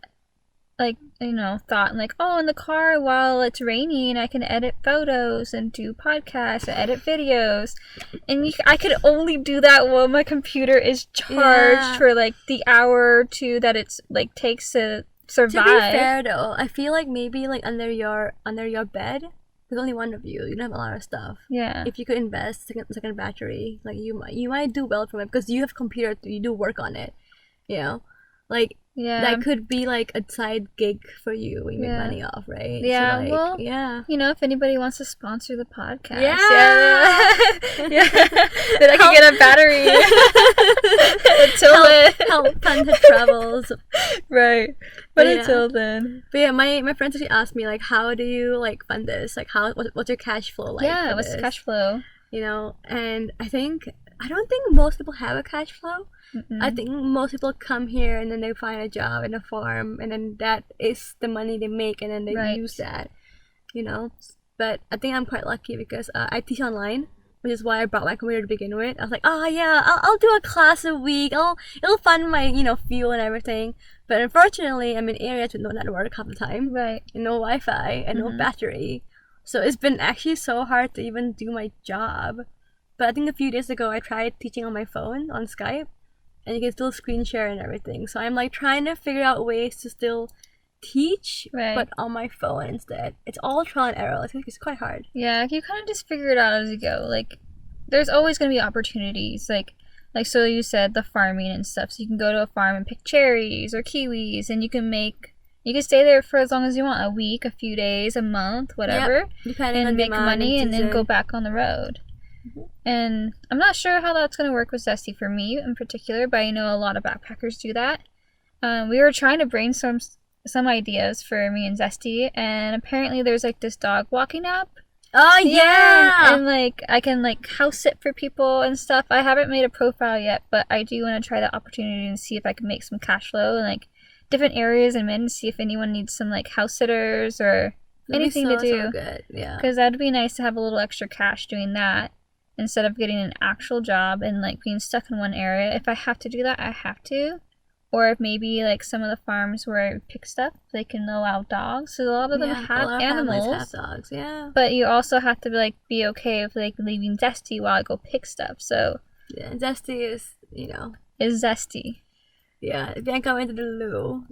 you know, thought, like, oh, in the car while it's raining, I can edit photos and do podcasts and edit videos. And I could only do that while my computer is charged for, like, the hour or two that it's, like, takes to survive. To be fair though, I feel like maybe like under your bed, there's only one of you. You don't have a lot of stuff. Yeah. If you could invest second battery, like you might do well from it, because you have computer, you do work on it. You know, like Yeah. that could be like a side gig for you. You make Yeah. money off, right? Yeah, So, like, well, yeah. You know, if anybody wants to sponsor the podcast. Yeah. Yeah. Then I can get a battery. Until then. Help fund the travels. Right. But Yeah. until then. But yeah, my friends actually asked me like, how do you like fund this? Like, what's your cash flow like? Yeah, for what's the this? cash flow? You know, and I don't think most people have a cash flow. Mm-mm. I think most people come here and then they find a job in a farm, and then that is the money they make, and then they Right. use that, you know. But I think I'm quite lucky because I teach online, which is why I brought my computer to begin with. I was like, oh yeah, I'll do a class a week. It'll fund my fuel and everything. But unfortunately, I'm in areas with no network half the time, Right. and no Wi-Fi and no Mhm. battery. So it's been actually so hard to even do my job. But I think a few days ago I tried teaching on my phone on Skype, and you can still screen share and everything. So I'm like trying to figure out ways to still teach, Right. but on my phone instead. It's all trial and error. It's quite hard. Yeah, you kind of just figure it out as you go. Like, there's always going to be opportunities. Like so you said, the farming and stuff. So you can go to a farm and pick cherries or kiwis, and you can stay there for as long as you want, a week, a few days, a month, whatever, Depending on and the make amount money and then season. go back on the road. Mhm. And I'm not sure how that's going to work with Zesty for me in particular, but I know a lot of backpackers do that. We were trying to brainstorm some ideas for me and Zesty, and apparently there's like this dog walking app. Oh yeah. And like I can like house sit for people and stuff. I haven't made a profile yet, but I do want to try the opportunity and see if I can make some cash flow in like different areas I'm in, see if anyone needs some like house sitters or That'd be anything to do. So good. Yeah. Because that'd be nice to have a little extra cash doing that instead of getting an actual job and like being stuck in one area. If I have to do that, I have to. Or if maybe like some of the farms where I pick stuff, they can allow dogs. So a lot of them Yeah, a have lot of families animals. have dogs. Yeah. But you also have to like be okay with like leaving Zesty while I go pick stuff. So Yeah. Zesty is is Zesty. Yeah, Bianca went to the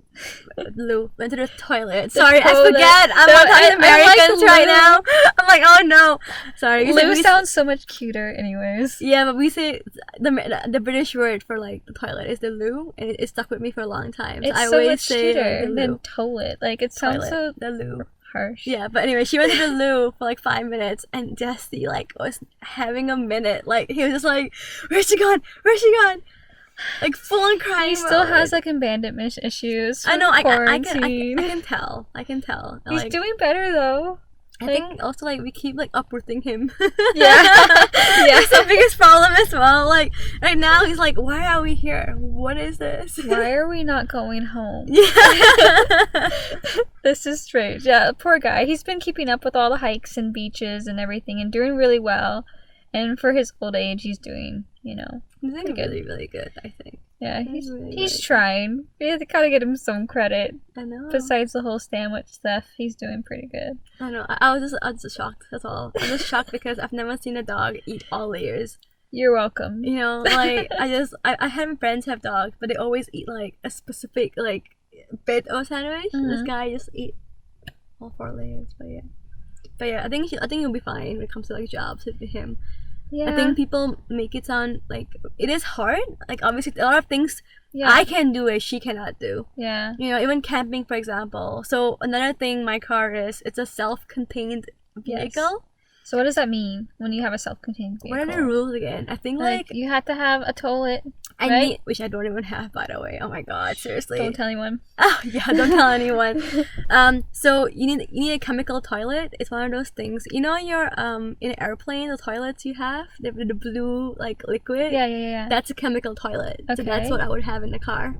went to the toilet. Sorry, I toilet. forget. I'm No, not talking I like Americans right Lou. now. I'm like, oh no. Sorry. Lou sounds so much cuter anyways. Yeah, but we say the British word for like the toilet is the loo, and it stuck with me for a long time. It's I so always much say cuter the than loo. toilet. Like it sounds Toilet, so the loo. harsh. Yeah, but anyway, she went to the loo for like 5 minutes, and Jesse like was having a minute. Like he was just like, "Where's she gone? Where's she gone?" Like full on crying. He still mode. has like abandonment issues. I know. I Quarantine. can tell. I can tell. He's Like, doing better though. I think also like we keep like uprooting him. Yeah. That's the biggest problem as well. Like right now he's like, why are we here? What is this? Why are we not going home? Yeah. This is strange. Yeah, poor guy. He's been keeping up with all the hikes and beaches and everything and doing really well. And for his old age, he's doing, He's doing Pretty good. really, really good, I think. yeah, He's really, he's really trying. We have to kind of get him some credit. I know. Besides the whole sandwich stuff, he's doing pretty good. I know. I was just shocked. That's all. I'm just shocked because I've never seen a dog eat all layers. You're welcome. You know, like I have friends have dogs, but they always eat like a specific like bit of sandwich. This guy just eat all 4 layers. But yeah, I think he'll be fine when it comes to like jobs with him. Yeah. I think people make it sound like it is hard. Like obviously a lot of things I can do it, she cannot do. Yeah. You know, even camping, for example. So another thing my car is, it's a self-contained vehicle. Yes. So what does that mean when you have a self-contained vehicle? What are the rules again? I think like you have to have a toilet. which I don't even have, by the way. Oh my god, seriously. Don't tell anyone. Oh yeah, don't tell anyone. So you need a chemical toilet. It's one of those things. You know, your in an airplane, the toilets you have, the blue like liquid. Yeah. That's a chemical toilet. Okay. So that's what I would have in the car.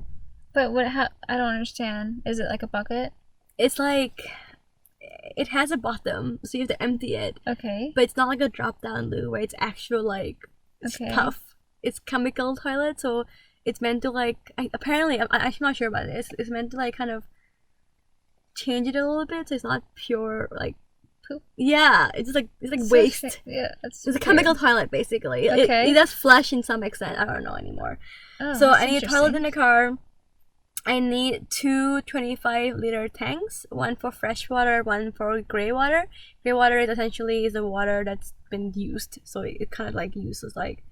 But I don't understand. Is it like a bucket? It's like it has a bottom, so you have to empty it. Okay. But it's not like a drop down loo where it's actual like stuff. It's chemical toilet, so it's meant to like apparently I'm actually not sure about this. It's meant to like kind of change it a little bit, so it's not pure like poop. Yeah, it's like waste. Yeah, that's it's a chemical toilet basically. Okay. It does flush in some extent. I don't know anymore. Oh, so I need a toilet in the car. I need 2 25-liter tanks, one for fresh water, one for gray water. Gray water is essentially the water that's been used, so it kind of like uses like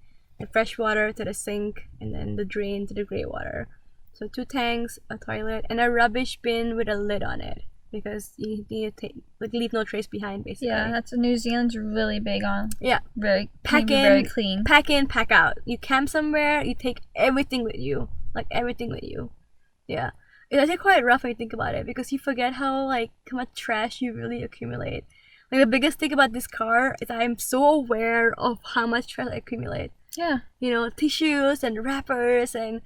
the fresh water to the sink and then the drain to the gray water. So 2 tanks, a toilet, and a rubbish bin with a lid on it, because you need to leave no trace behind basically. Yeah, that's what New Zealand's really big on. Yeah. Very clean. Pack in, pack out. You camp somewhere, you take everything with you. Like everything with you. Yeah. It's actually quite rough when you think about it, because you forget how much trash you really accumulate. Like the biggest thing about this car is I'm so aware of how much trash I accumulate. Yeah. You know, tissues and wrappers and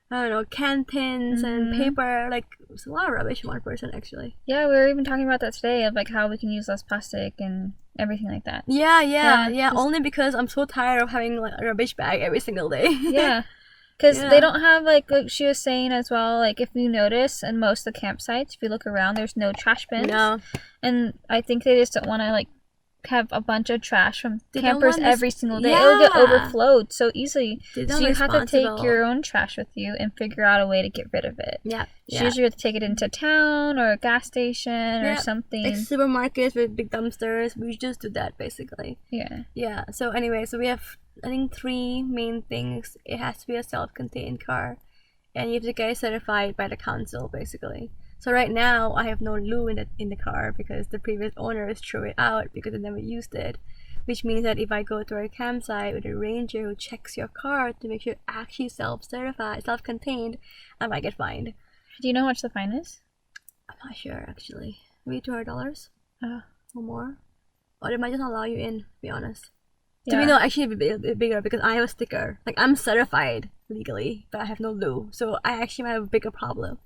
I don't know, can tins and paper. Like it's a lot of rubbish for one person actually. Yeah, we were even talking about that today of like how we can use less plastic and everything like that. Yeah. Only because I'm so tired of having like a rubbish bag every single day. Yeah. Because they don't have, like she was saying as well, like, if you notice, in most of the campsites, if you look around, there's no trash bins. No. And I think they just don't want to, like, have a bunch of trash from campers every single day. Yeah. It'll get overflowed so easily. So you have to take your own trash with you and figure out a way to get rid of it. Yeah. So usually you have to take it into town or a gas station or something. Like supermarkets with big dumpsters. We just do that, basically. Yeah. Yeah. So anyway, so we have, I think, 3 main things. It has to be a self-contained car, and you have to get it certified by the council, basically. So right now, I have no loo in the car because the previous owners threw it out because they never used it. Which means that if I go to a campsite with a ranger who checks your car to make sure it's actually self-contained, I might get fined. Do you know how much the fine is? I'm not sure, actually. Maybe $200 or more. Or they might just not allow you in, to be honest. Yeah. To be no, actually a bit bigger because I have a sticker. Like I'm certified legally, but I have no loo, so I actually might have a bigger problem.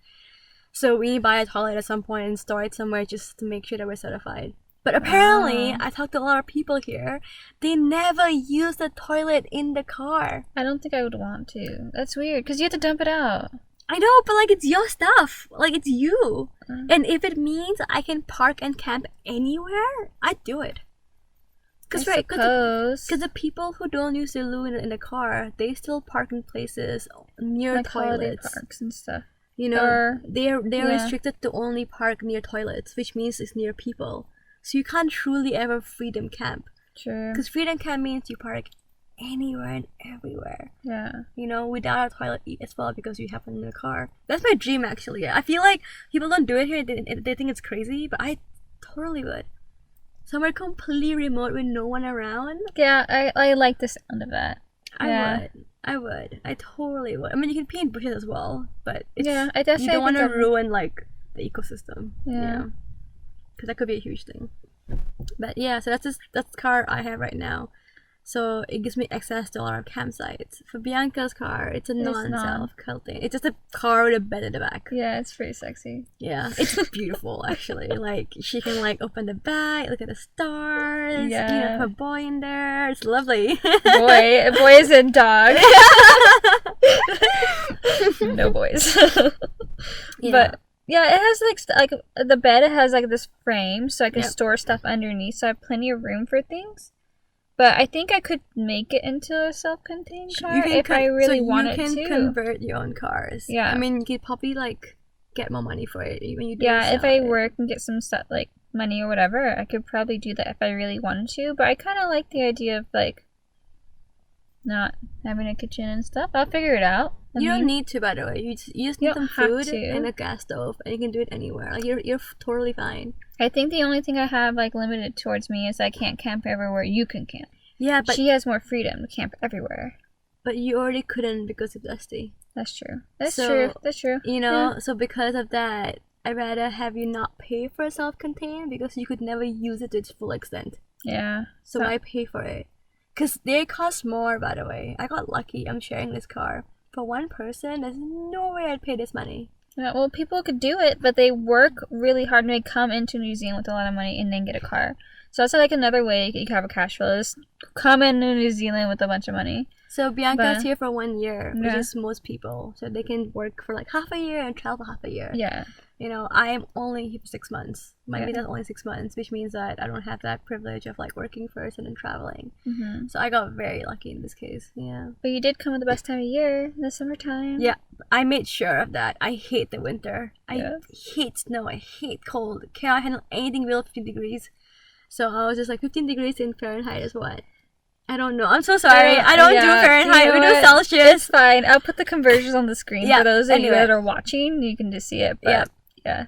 So we need to buy a toilet at some point and store it somewhere just to make sure that we're certified. But apparently, I talked to a lot of people here. They never use the toilet in the car. I don't think I would want to. That's weird because you have to dump it out. I know, but like it's your stuff. Like it's you. And if it means I can park and camp anywhere, I'd do it. Because the people who don't use their loo in the car, they still park in places near like holiday toilets. parks and stuff. You know, they're restricted to only park near toilets, which means it's near people. So you can't truly ever freedom camp. True. Because freedom camp means you park anywhere and everywhere. Yeah. You know, without a toilet as well because you have one in the car. That's my dream actually. I feel like people don't do it here. They think it's crazy, but I totally would. Somewhere completely remote with no one around. Yeah, I like the sound of that. I would. I totally would. I mean, you can pee in bushes as well, but I definitely you don't want to ruin like the ecosystem. Yeah. Because that could be a huge thing. But yeah, so that's the car I have right now. So it gives me access to a lot of campsites. For Bianca's car, it's a non-self-contained. It's just a car with a bed in the back. Yeah, it's pretty sexy. Yeah, it's beautiful actually. Like she can like open the bag, look at the stars. Yeah, you have a boy in there. It's lovely. Boys and dog. No boys. Yeah. But yeah, it has like the bed. It has like this frame, so I can store stuff underneath. So I have plenty of room for things. But I think I could make it into a self-contained car if I really wanted to. So you can convert your own cars. Yeah. I mean, you could probably like get more money for it when you do. Yeah, if I work and get some stuff like money or whatever, I could probably do that if I really wanted to. But I kind of like the idea of like not having a kitchen and stuff. I'll figure it out. You don't need to, by the way. You just need some food and a gas stove, and you can do it anywhere. Like you're totally fine. I think the only thing I have like limited towards me is I can't camp everywhere you can camp. Yeah, but she has more freedom to camp everywhere. But you already couldn't because of Dusty. That's true. That's true. You know, so because of that, I'd rather have you not pay for a self-contained because you could never use it to its full extent. Yeah. So I pay for it. Because they cost more, by the way. I got lucky. I'm sharing this car. For one person, there's no way I'd pay this money. Yeah, well, people could do it, but they work really hard and they come into New Zealand with a lot of money and then get a car. So that's like another way you can have a cash flow is come into New Zealand with a bunch of money. So Bianca's here for 1 year, which is most people. So they can work for like half a year and travel half a year. Yeah. You know, I am only here for 6 months. My visa's only 6 months, which means that I don't have that privilege of like working first and then traveling. Mm-hmm. So I got very lucky in this case. Yeah. But you did come at the best time of year, the summertime. Yeah, I made sure of that. I hate the winter. I hate snow. I hate cold. Can't handle anything below 15 degrees. So I was just like 15 degrees in Fahrenheit is what? I don't know. I'm so sorry. I don't do Fahrenheit. You know we do Celsius. It's fine. I'll put the conversions on the screen for those of you that are watching. You can just see it. But yeah.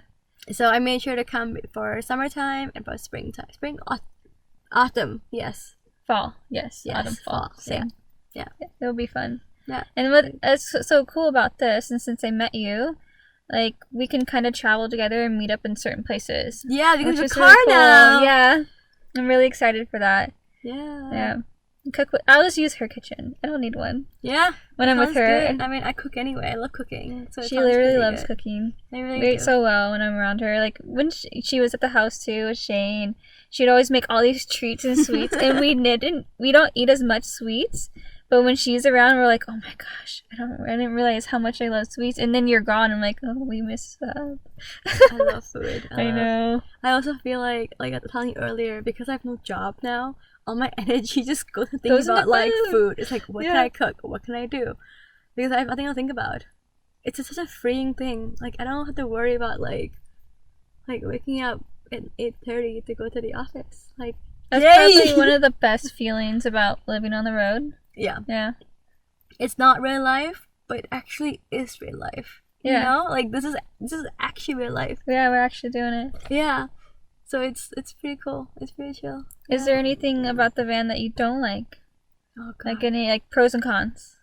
So I made sure to come for summertime and for springtime. Autumn. Yes. Fall. Yes. Autumn, fall. Same. Yeah. It'll be fun. Yeah. And what's so cool about this, and since I met you, like we can kind of travel together and meet up in certain places. Yeah, because it's a car really cool now. Yeah. I'm really excited for that. Yeah. Yeah. I always use her kitchen. I don't need one. Yeah. When I'm with her. Good. I mean, I cook anyway. I love cooking. So she literally loves cooking. I really do. So well when I'm around her. Like when she was at the house too with Shane, she'd always make all these treats and sweets, and we don't eat as much sweets. But when she's around, we're like, oh my gosh, I didn't realize how much I love sweets. And then you're gone. I'm like, oh, we miss Zahab. I love food. I know. I also feel like I was telling you earlier, because I have no job now, all my energy just goes to thinking about like food. It's like, what can I cook? What can I do? Because I have nothing to think about. It's just such a freeing thing. Like I don't have to worry about like waking up at 8:30 to go to the office. Like that's probably one of the best feelings about living on the road. Yeah. Yeah. It's not real life, but it actually is real life. Yeah. You know? Like this is actually real life. Yeah, we're actually doing it. Yeah. So it's pretty cool. It's pretty chill. Is there anything about the van that you don't like? Oh god. Like any like pros and cons?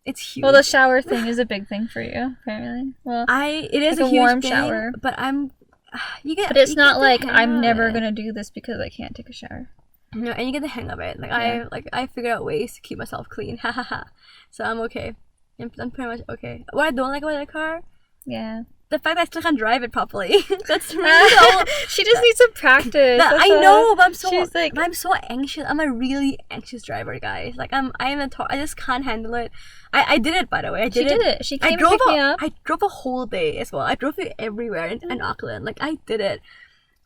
It's huge. Well, the shower thing is a big thing for you, apparently. Well, it is like a huge warm thing, shower. But But it's not like I'm never gonna do this because I can't take a shower. No, and you get the hang of it. I figured out ways to keep myself clean. Ha ha ha. So I'm okay. I'm pretty much okay. What I don't like about the car, the fact that I still can't drive it properly. That's really she just needs some practice. I know, but I'm so anxious. I'm a really anxious driver, guys. Like I just can't handle it. I did it, by the way. She did it. She came and picked me up. I drove a whole day as well. I drove it everywhere in Auckland. Like I did it.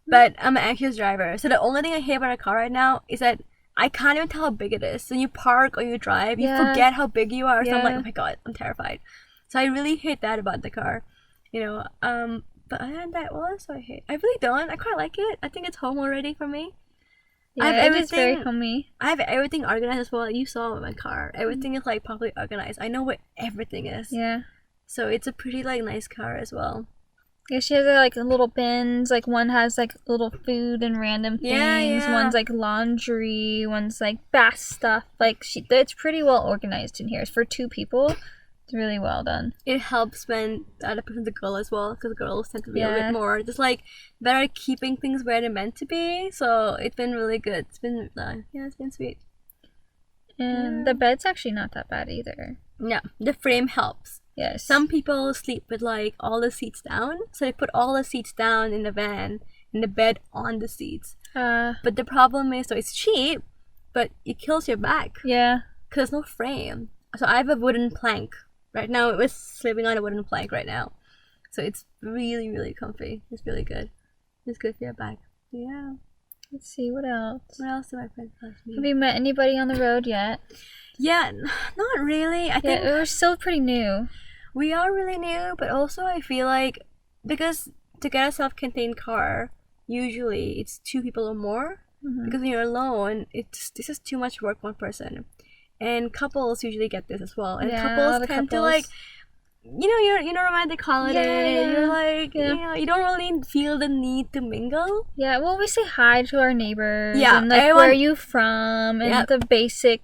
But I'm an anxious driver. So the only thing I hate about a car right now is that I can't even tell how big it is. So you park or you drive, you forget how big you are. So I'm like, oh my god, I'm terrified. So I really hate that about the car. You know, but other than that, what else do I hate? I really don't. I quite like it. I think it's home already for me. Yeah, it is very homey. I have everything organized as well. You saw my car. Everything is like properly organized. I know where everything is. Yeah. So it's a pretty like nice car as well. Yeah, she has like little bins. Like one has like little food and random things. Yeah. One's like laundry. One's like bath stuff. Like it's pretty well organized in here. It's for 2 people. It's really well done. It helps when the other person's a girl as well, because girls tend to be a bit more just like better keeping things where they're meant to be. So it's been really good. It's been it's been sweet. And the bed's actually not that bad either. No, the frame helps. Yes. Some people sleep with like all the seats down, so they put all the seats down in the van and the bed on the seats. But the problem is, so it's cheap, but it kills your back. Yeah. Because there's no frame. So I have a wooden plank. Right now, we're sleeping on a wooden plank right now. So it's really, really comfy. It's really good. It's good for your back. Yeah. Let's see, what else? What else do my friends ask me? Have you met anybody on the road yet? Yeah, not really. I think we're still pretty new. We are really new, but also I feel like because to get a self-contained car, usually it's 2 people or more. Mm-hmm. Because when you're alone, this is too much work, one person. And couples usually get this as well. And couples tend to like, you're romantic holiday. Yeah. You're like, you don't really feel the need to mingle. Yeah, well, we say hi to our neighbors. Yeah, and like, everyone, where are you from? And the basic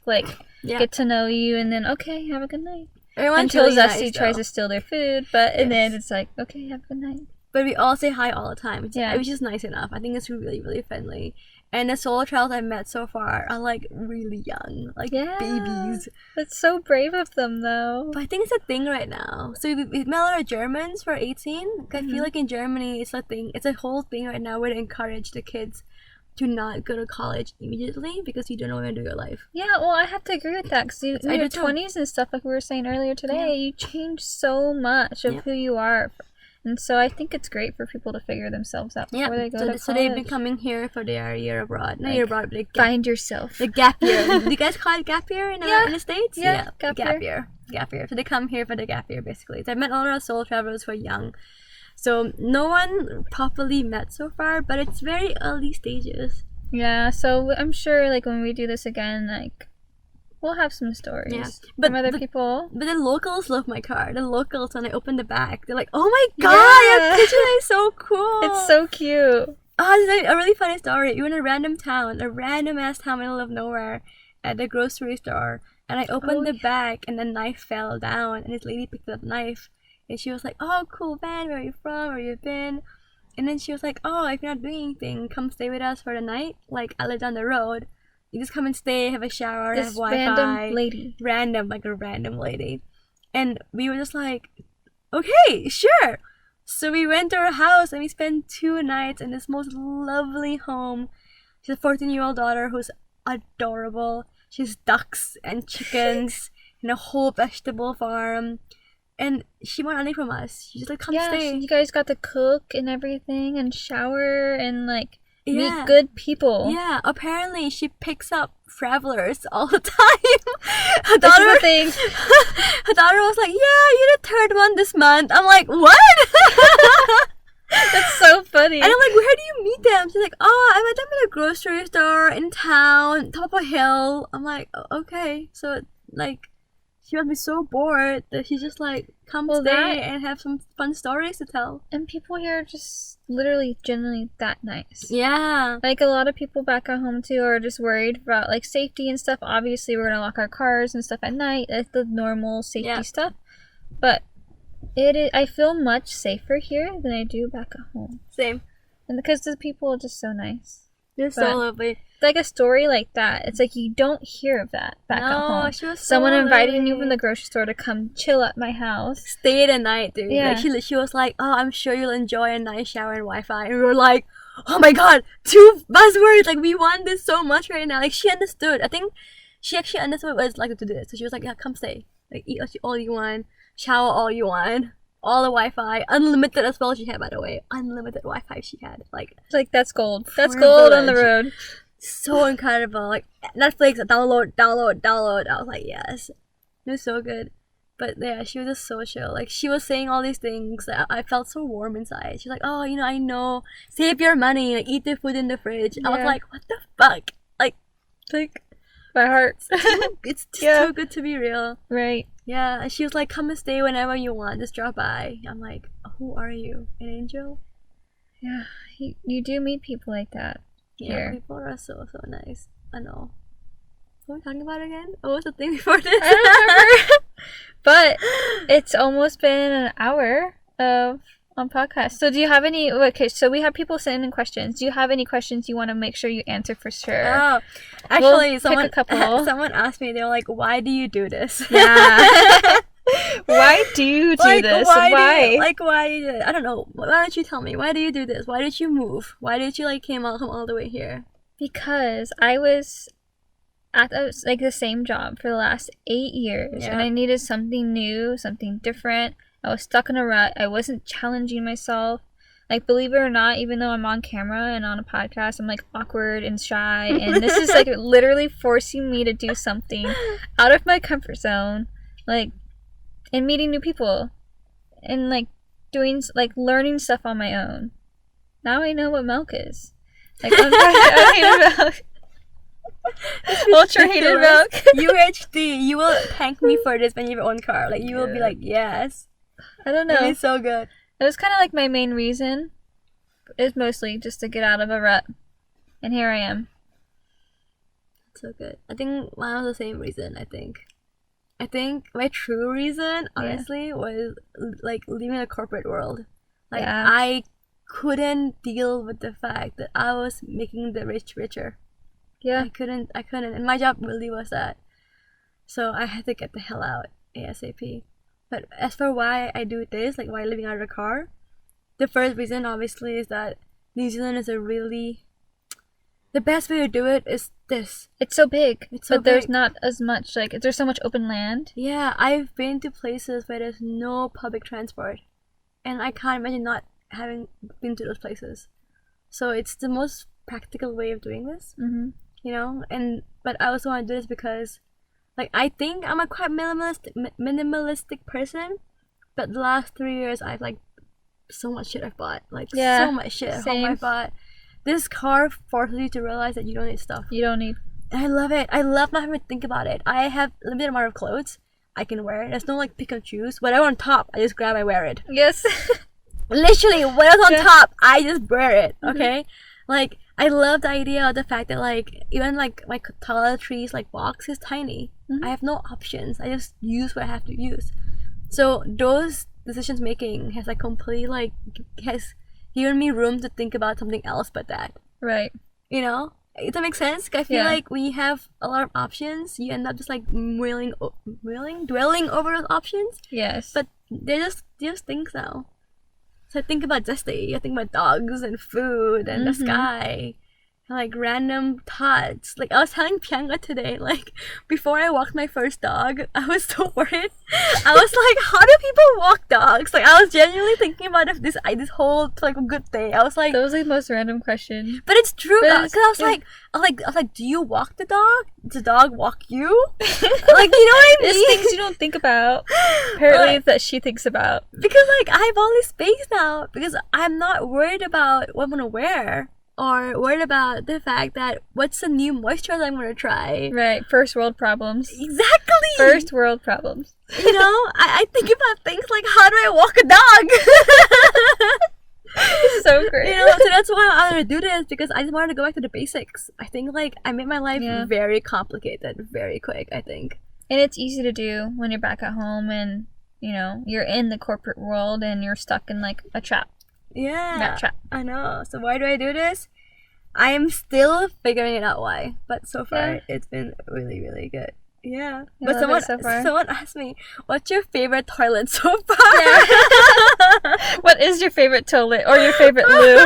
get to know you, and then okay, have a good night. Until really Zesty tries to steal their food, but and then it's like, okay, have a good night. But we all say hi all the time. Which is nice enough. I think it's really, really friendly. And the solo travelers I've met so far are like really young, like babies. That's so brave of them, though. But I think it's a thing right now. So we met a lot of Germans for 18. Mm-hmm. I feel like in Germany it's a thing. It's a whole thing right now where they encourage the kids to not go to college immediately because you don't know what to do with your life. Yeah, well, I have to agree with that because in your 20s and stuff, like we were saying earlier today, you change so much of who you are. And so I think it's great for people to figure themselves out before they go to college. So they've been coming here for their year abroad. Not year abroad, but find yourself. The gap year. Do you guys call it gap year in the States? Yeah, gap year. Gap year. So they come here for the gap year, basically. So I've met a lot of solo travelers who are young. So no one properly met so far, but it's very early stages. Yeah, so I'm sure like when we do this again, like we'll have some stories from other people. But the locals love my car. The locals, when I open the back, they're like, "Oh my god, your kitchen is so cool. It's so cute." Oh, this is a really funny story. We were in a random ass town in the middle of nowhere at the grocery store. And I opened the bag and the knife fell down. And this lady picked up the knife. And she was like, "Oh, cool, man. Where are you from? Where you been?" And then she was like, "Oh, if you're not doing anything, come stay with us for the night. Like, I live down the road. You just come and stay, have a shower, have Wi-Fi." Random lady. A random lady. And we were just like, okay, sure. So we went to her house and we spent 2 nights in this most lovely home. She has a 14-year-old daughter who's adorable. She has ducks and chickens and a whole vegetable farm. And she wanted nothing from us. She just like, come stay. You guys got to cook and everything and shower and like meet good people. Yeah, apparently she picks up travelers all the time. Her daughter, this is the thing. Her daughter was like, "Yeah, you're the 3rd one this month." I'm like, "What?" That's so funny. And I'm like, "Where do you meet them?" She's like, "Oh, I met them at a grocery store in town, top of a hill." I'm like, "Okay." So like, she must be so bored that she's just like, come stay and have some fun stories to tell. And people here are just literally genuinely that nice. Yeah. Like a lot of people back at home too are just worried about like safety and stuff. Obviously we're gonna lock our cars and stuff at night. That's the normal safety stuff. But I feel much safer here than I do back at home. Same. And because the people are just so nice. They're so lovely. Like a story like that, it's like you don't hear of that back at home. She was someone inviting you from the grocery store to come chill at my house. Stay the night, dude. Yeah. Like she was like, "Oh, I'm sure you'll enjoy a nice shower and Wi-Fi." And we were like, "Oh my god, 2 buzzwords! Like we want this so much right now." Like she understood. I think she actually understood what it's like to do this. So she was like, "Yeah, come stay. Like eat all you want, shower all you want." All the Wi-Fi, unlimited as well. She had, by the way, unlimited Wi-Fi. She had like that's gold. That's gold on the road. So incredible. Like Netflix, download. I was like, yes, it was so good. But yeah, she was just so chill. Like she was saying all these things that I felt so warm inside. She's like, "Oh, I know. Save your money. Like eat the food in the fridge." I was like, "What the fuck?" Like my heart. It's just too good to be real. Right. Yeah, and she was like, "Come and stay whenever you want. Just drop by." I'm like, "Who are you? An angel?" Yeah, you do meet people like that. Yeah, here. People are so nice. I know. What are we talking about again? What was the thing before this? I don't remember. But it's almost been an hour on podcast. So do you have any? Okay, so we have people sending in questions. Do you have any questions you want to make sure you answer for sure? Oh, actually, we'll someone asked me. They were like, "Why do you do this?" Yeah. Why do you do this? Why? Why? I don't know. Why don't you tell me? Why do you do this? Why did you move? Why did you come all the way here? Because I was at the same job for the last 8 years, and I needed something new, something different. I was stuck in a rut. I wasn't challenging myself. Like, believe it or not, even though I'm on camera and on a podcast, I'm like awkward and shy, and this is like literally forcing me to do something out of my comfort zone, like, and meeting new people, and like doing like learning stuff on my own. Now I know what milk is. Like, unhated milk. Ultra hated milk. UHD, you will thank me for this when you have your own car. Like, you will be like, yes. I don't know. It's so good. It was kind of like my main reason. It's mostly just to get out of a rut. And here I am. So good. I think mine was the same reason, I think my true reason, honestly, was like leaving the corporate world. Like, I couldn't deal with the fact that I was making the rich richer. I couldn't. And my job really was that. So I had to get the hell out ASAP. But as for why I do this, like why living out of a car, the first reason obviously is that New Zealand is the best way to do it is this. It's so big, but there's big. not as much, like, there's so much open land. Yeah, I've been to places where there's no public transport. And I can't imagine not having been to those places. So it's the most practical way of doing this, you know? But I also want to do this because, like, I think I'm a quite minimalistic person, but the last 3 years I've, like, so much shit I've bought. Like, so much shit at home I've bought. This car forces you to realize that you don't need stuff. You don't need. And I love it. I love not having to think about it. I have a limited amount of clothes I can wear. There's no, like, pick and choose. Whatever on top, I just grab and wear it. Yes. Literally, whatever's on top, I just wear it, okay? Like, I love the idea of the fact that, like, even, like, my toiletries, like, box is tiny. I have no options. I just use what I have to use. So, those decisions making has, like, completely, like, has given me room to think about something else but that. Right. You know? Does that make sense? I feel like when you have a lot of options, you end up just, like, dwelling over those options. Yes. But they're just things now. So I think about Zesty, I think about dogs and food and the sky, and like random thoughts. Like, I was telling Pianga today, like, before I walked my first dog, I was so worried. I was like, how do people walk dogs? Like, I was genuinely thinking about this whole, like, a good day. I was like, that was like the most random question. but it's true, because I was like, do you walk the dog? Does the dog walk you? Like, you know what I mean? It's things you don't think about. Apparently, that she thinks about. Because, like, I have all this space now, because I'm not worried about what I'm gonna wear, or worried about the fact that what's the new moisturizer I'm gonna try. Right. First world problems. Exactly. First world problems. You know, I think about things like, how do I walk a dog? So great. You know, so that's why I want to do this, because I just wanted to go back to the basics. I think, like, I made my life very complicated very quick, I think. And it's easy to do when you're back at home and, you know, you're in the corporate world and you're stuck in, like, a trap. Yeah. That trap. I know. So why do I do this? I am still figuring it out why. But so far, it's been really, really good. Yeah. But someone asked me, what's your favorite toilet so far? Yeah. What is your favorite toilet or your favorite loo?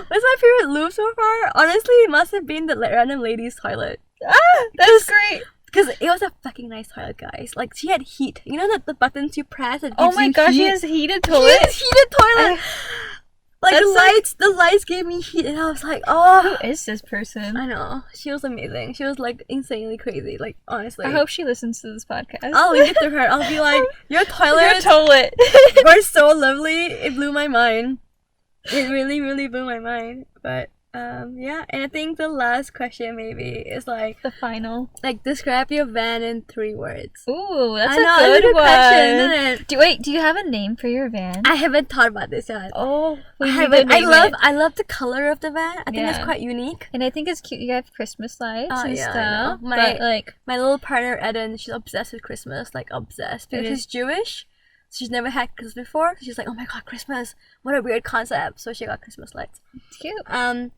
What's my favorite loo so far? Honestly, it must have been the random lady's toilet. That's great. Because it was a fucking nice toilet, guys. Like, she had heat. You know the buttons you press that gives oh my gosh, heat? she has heated toilet? She has heated toilet! Like, the lights gave me heat, and I was like, oh. Who is this person? I know. She was amazing. She was, like, insanely crazy. Like, honestly. I hope she listens to this podcast. I'll link it to her. I'll be like, your toilet was so lovely. It blew my mind. It really, really blew my mind. But, yeah. And I think the last question maybe is, like, the final. Like, describe your van in 3 words. Ooh, that's a good one. Question, isn't it? Do you have a name for your van? I haven't thought about this yet. Oh, I love the color of the van. I think it's quite unique. And I think it's cute. You have Christmas lights and stuff. I know. My little partner Eden, she's obsessed with Christmas, like obsessed, because she's Jewish. She's never had Christmas before. So she's like, oh my god, Christmas! What a weird concept. So she got Christmas lights. It's cute.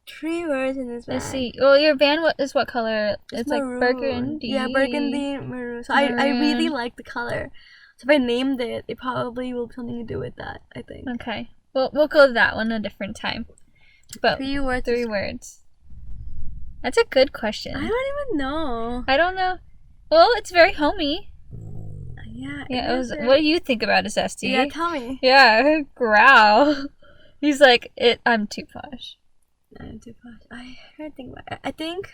3 words in this van. Let's see. Well, your van is what color? It's like burgundy. Yeah, burgundy maroon. So I really like the color. So if I named it, it probably will be something to do with that, I think. Okay. Well, we'll go to that one a different time. But 3 words. 3 words. That's a good question. I don't even know. I don't know. Well, it's very homey. Yeah. Yeah. What do you think about a zesty? Yeah, tell me. Yeah, growl. He's like, I'm too posh. I'm too posh. I think about it. I think.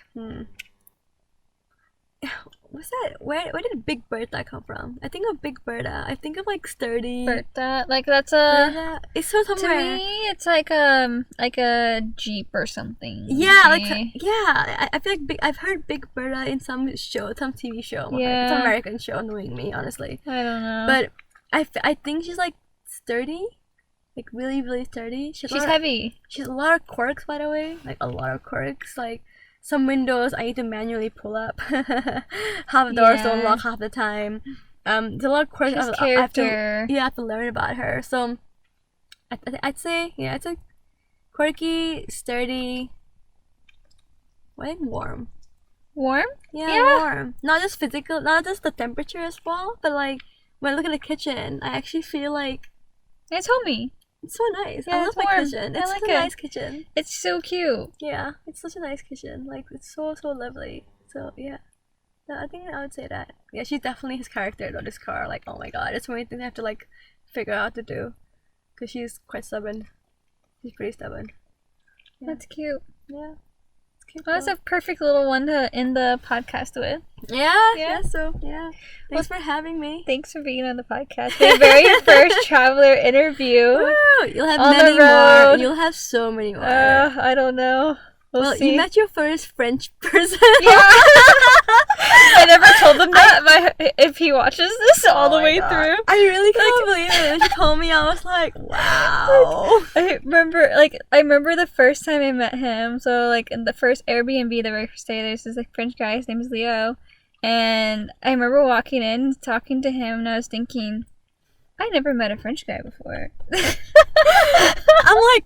What's that? Where did Big Bertha come from? I think of Big Bertha. I think of like sturdy. Bertha, like that's Bertha. It's so to somewhere. me, it's like a Jeep or something. Yeah, like maybe. I feel like I've heard Big Bertha in some show, some TV show. Yeah. It's an American show, annoying me honestly. I don't know. But I think she's like sturdy, like really really sturdy. She's heavy. She has a lot of quirks, by the way, like a lot of quirks. Like some windows I need to manually pull up. Half the doors don't lock half the time. There's a lot of quirks. She's I have character. to learn about her. So I'd say it's a quirky, sturdy. I think warm. Warm? Yeah, warm. Not just physical, not just the temperature as well, but like when I look at the kitchen, I actually feel like It's homey. it's so nice. Yeah, I love it's my warm. kitchen. I It's like such a it. nice kitchen. It's so cute. Yeah, it's such a nice kitchen. Like it's so lovely. So yeah, no, I think I would say that. Yeah, she's definitely his character though. This car, like oh my god, it's so many things I have to like figure out to do, cause she's quite stubborn. She's pretty stubborn. Yeah. That's cute. Yeah, it's cute. Well, that's though. a perfect little one to end the podcast with. Yeah. So yeah, thanks for having me. Thanks for being on the podcast. The very first traveler interview. Woo! You'll have On the many more. road. You'll have so many more. I don't know. We'll see. You met your first French person. Yeah. I never told him that. If he watches this all the my way God. through. I really can't believe it. When she told me, I was like, wow. I remember the first time I met him. So like in the first Airbnb, the very first day, there's this like French guy. His name is Leo, and I remember walking in, talking to him, and I was thinking, I never met a French guy before. I'm like,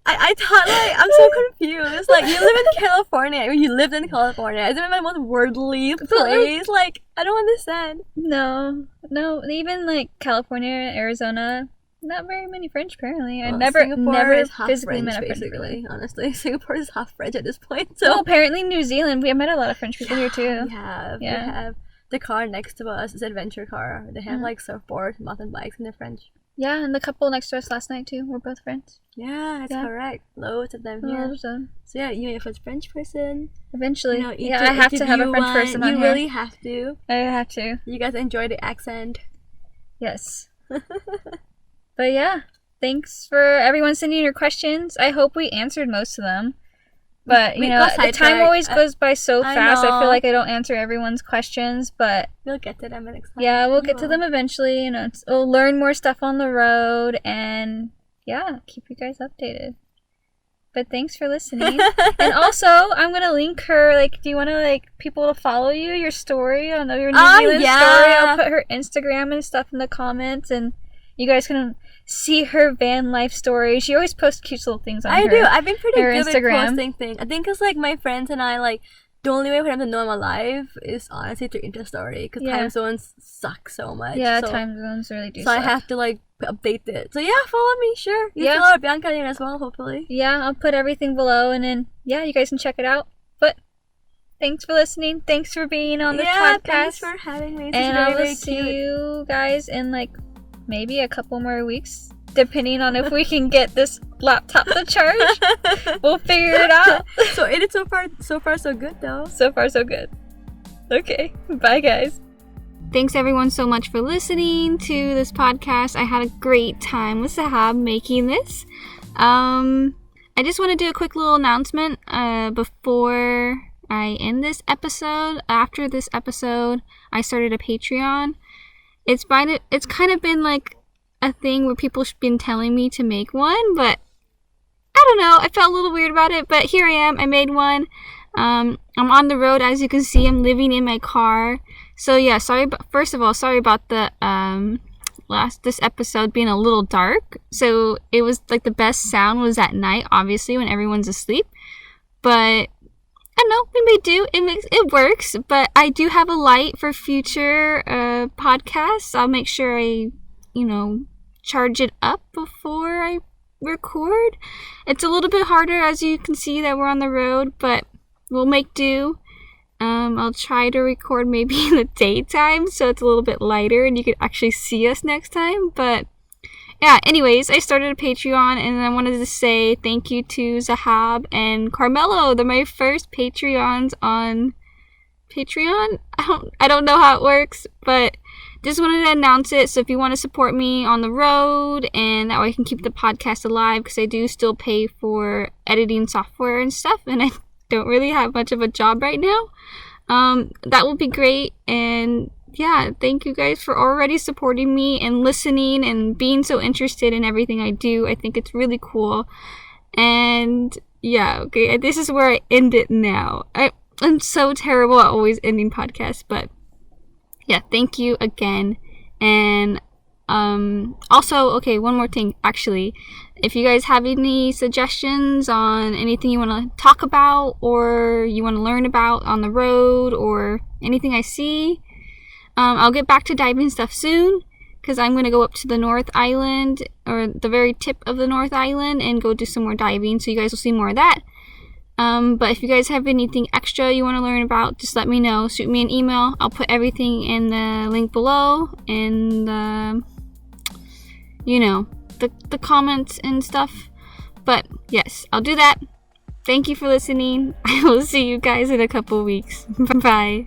I thought like I'm so confused. Like you live in California. I mean, you lived in California. Isn't it my most worldly place? Like I don't understand. No, even like California, Arizona, not very many French apparently. I Well, never Singapore is half physically French, met a French basically. person. Honestly, Singapore is half French at this point. So Well, apparently New Zealand, we have met a lot of French people here too. We have. Yeah. We have. The car next to us is an adventure car. They have Mhm. like surfboards, mountain bikes, and they're French. Yeah, and the couple next to us last night too, we're both French. Yeah, that's Yeah. correct. Loads of them Yeah. here. So yeah, you and your first French person. Eventually, You know, I have to have a French person on You here. really have to. I have to. You guys enjoy the accent. Yes. But yeah, thanks for everyone sending your questions. I hope we answered most of them. But, We you know, got the time sidetracked. always goes by so I fast. I know. feel like I don't answer everyone's questions, but We'll get to them next time. yeah, we'll get to will. them eventually. You know, we'll learn more stuff on the road and yeah, keep you guys updated. But thanks for listening. And also, I'm gonna link her. Like, do you want to like people to follow you, your story? I know your New Zealand yeah. story. I'll put her Instagram and stuff in the comments, and you guys can see her van life story. She always posts cute little things on I her. do. I've been pretty her good Instagram. at posting things. I think because like my friends and I like the only way for them to know I'm alive is honestly through Insta story because Yeah. time zones suck so much. Yeah, so, time zones really do. So I suck. have to like update it. So yeah, follow me. Sure. You Yeah. follow Bianca there as well. Hopefully. Yeah, I'll put everything below, and then yeah, you guys can check it out. But thanks for listening. Thanks for being on this podcast. Thanks for having me. This And is I very, will very see cute. you guys in like maybe a couple more weeks, depending on if we can get this laptop to charge. We'll figure it out. So it is so far so good though. So far, so good. Okay, bye guys. Thanks everyone so much for listening to this podcast. I had a great time with Zahab making this. I just want to do a quick little announcement before I end this episode. After this episode, I started a Patreon. It's kind of been like a thing where people have been telling me to make one, but I don't know. I felt a little weird about it, but here I am. I made one. I'm on the road, as you can see. I'm living in my car. So yeah, first of all, sorry about the this episode being a little dark. So it was like the best sound was at night, obviously when everyone's asleep. But I don't know, we may do. It works, but I do have a light for future podcasts. I'll make sure I, charge it up before I record. It's a little bit harder, as you can see, that we're on the road, but we'll make do. I'll try to record maybe in the daytime so it's a little bit lighter and you can actually see us next time. But yeah, anyways, I started a Patreon, and I wanted to say thank you to Zahab and Carmelo. They're my first Patreons on Patreon. I don't know how it works, but just wanted to announce it. So if you want to support me on the road, and that way I can keep the podcast alive, because I do still pay for editing software and stuff, and I don't really have much of a job right now. That would be great. And yeah, thank you guys for already supporting me and listening and being so interested in everything I do. I think it's really cool. And yeah, okay, this is where I end it now. I'm so terrible at always ending podcasts, but yeah, thank you again. And also, okay, one more thing, actually. If you guys have any suggestions on anything you want to talk about, or you want to learn about on the road, or anything I see, I'll get back to diving stuff soon, because I'm going to go up to the North Island, or the very tip of the North Island, and go do some more diving, so you guys will see more of that. But if you guys have anything extra you want to learn about, just let me know. Shoot me an email. I'll put everything in the link below, and the comments and stuff. But yes, I'll do that. Thank you for listening. I will see you guys in a couple weeks. Bye.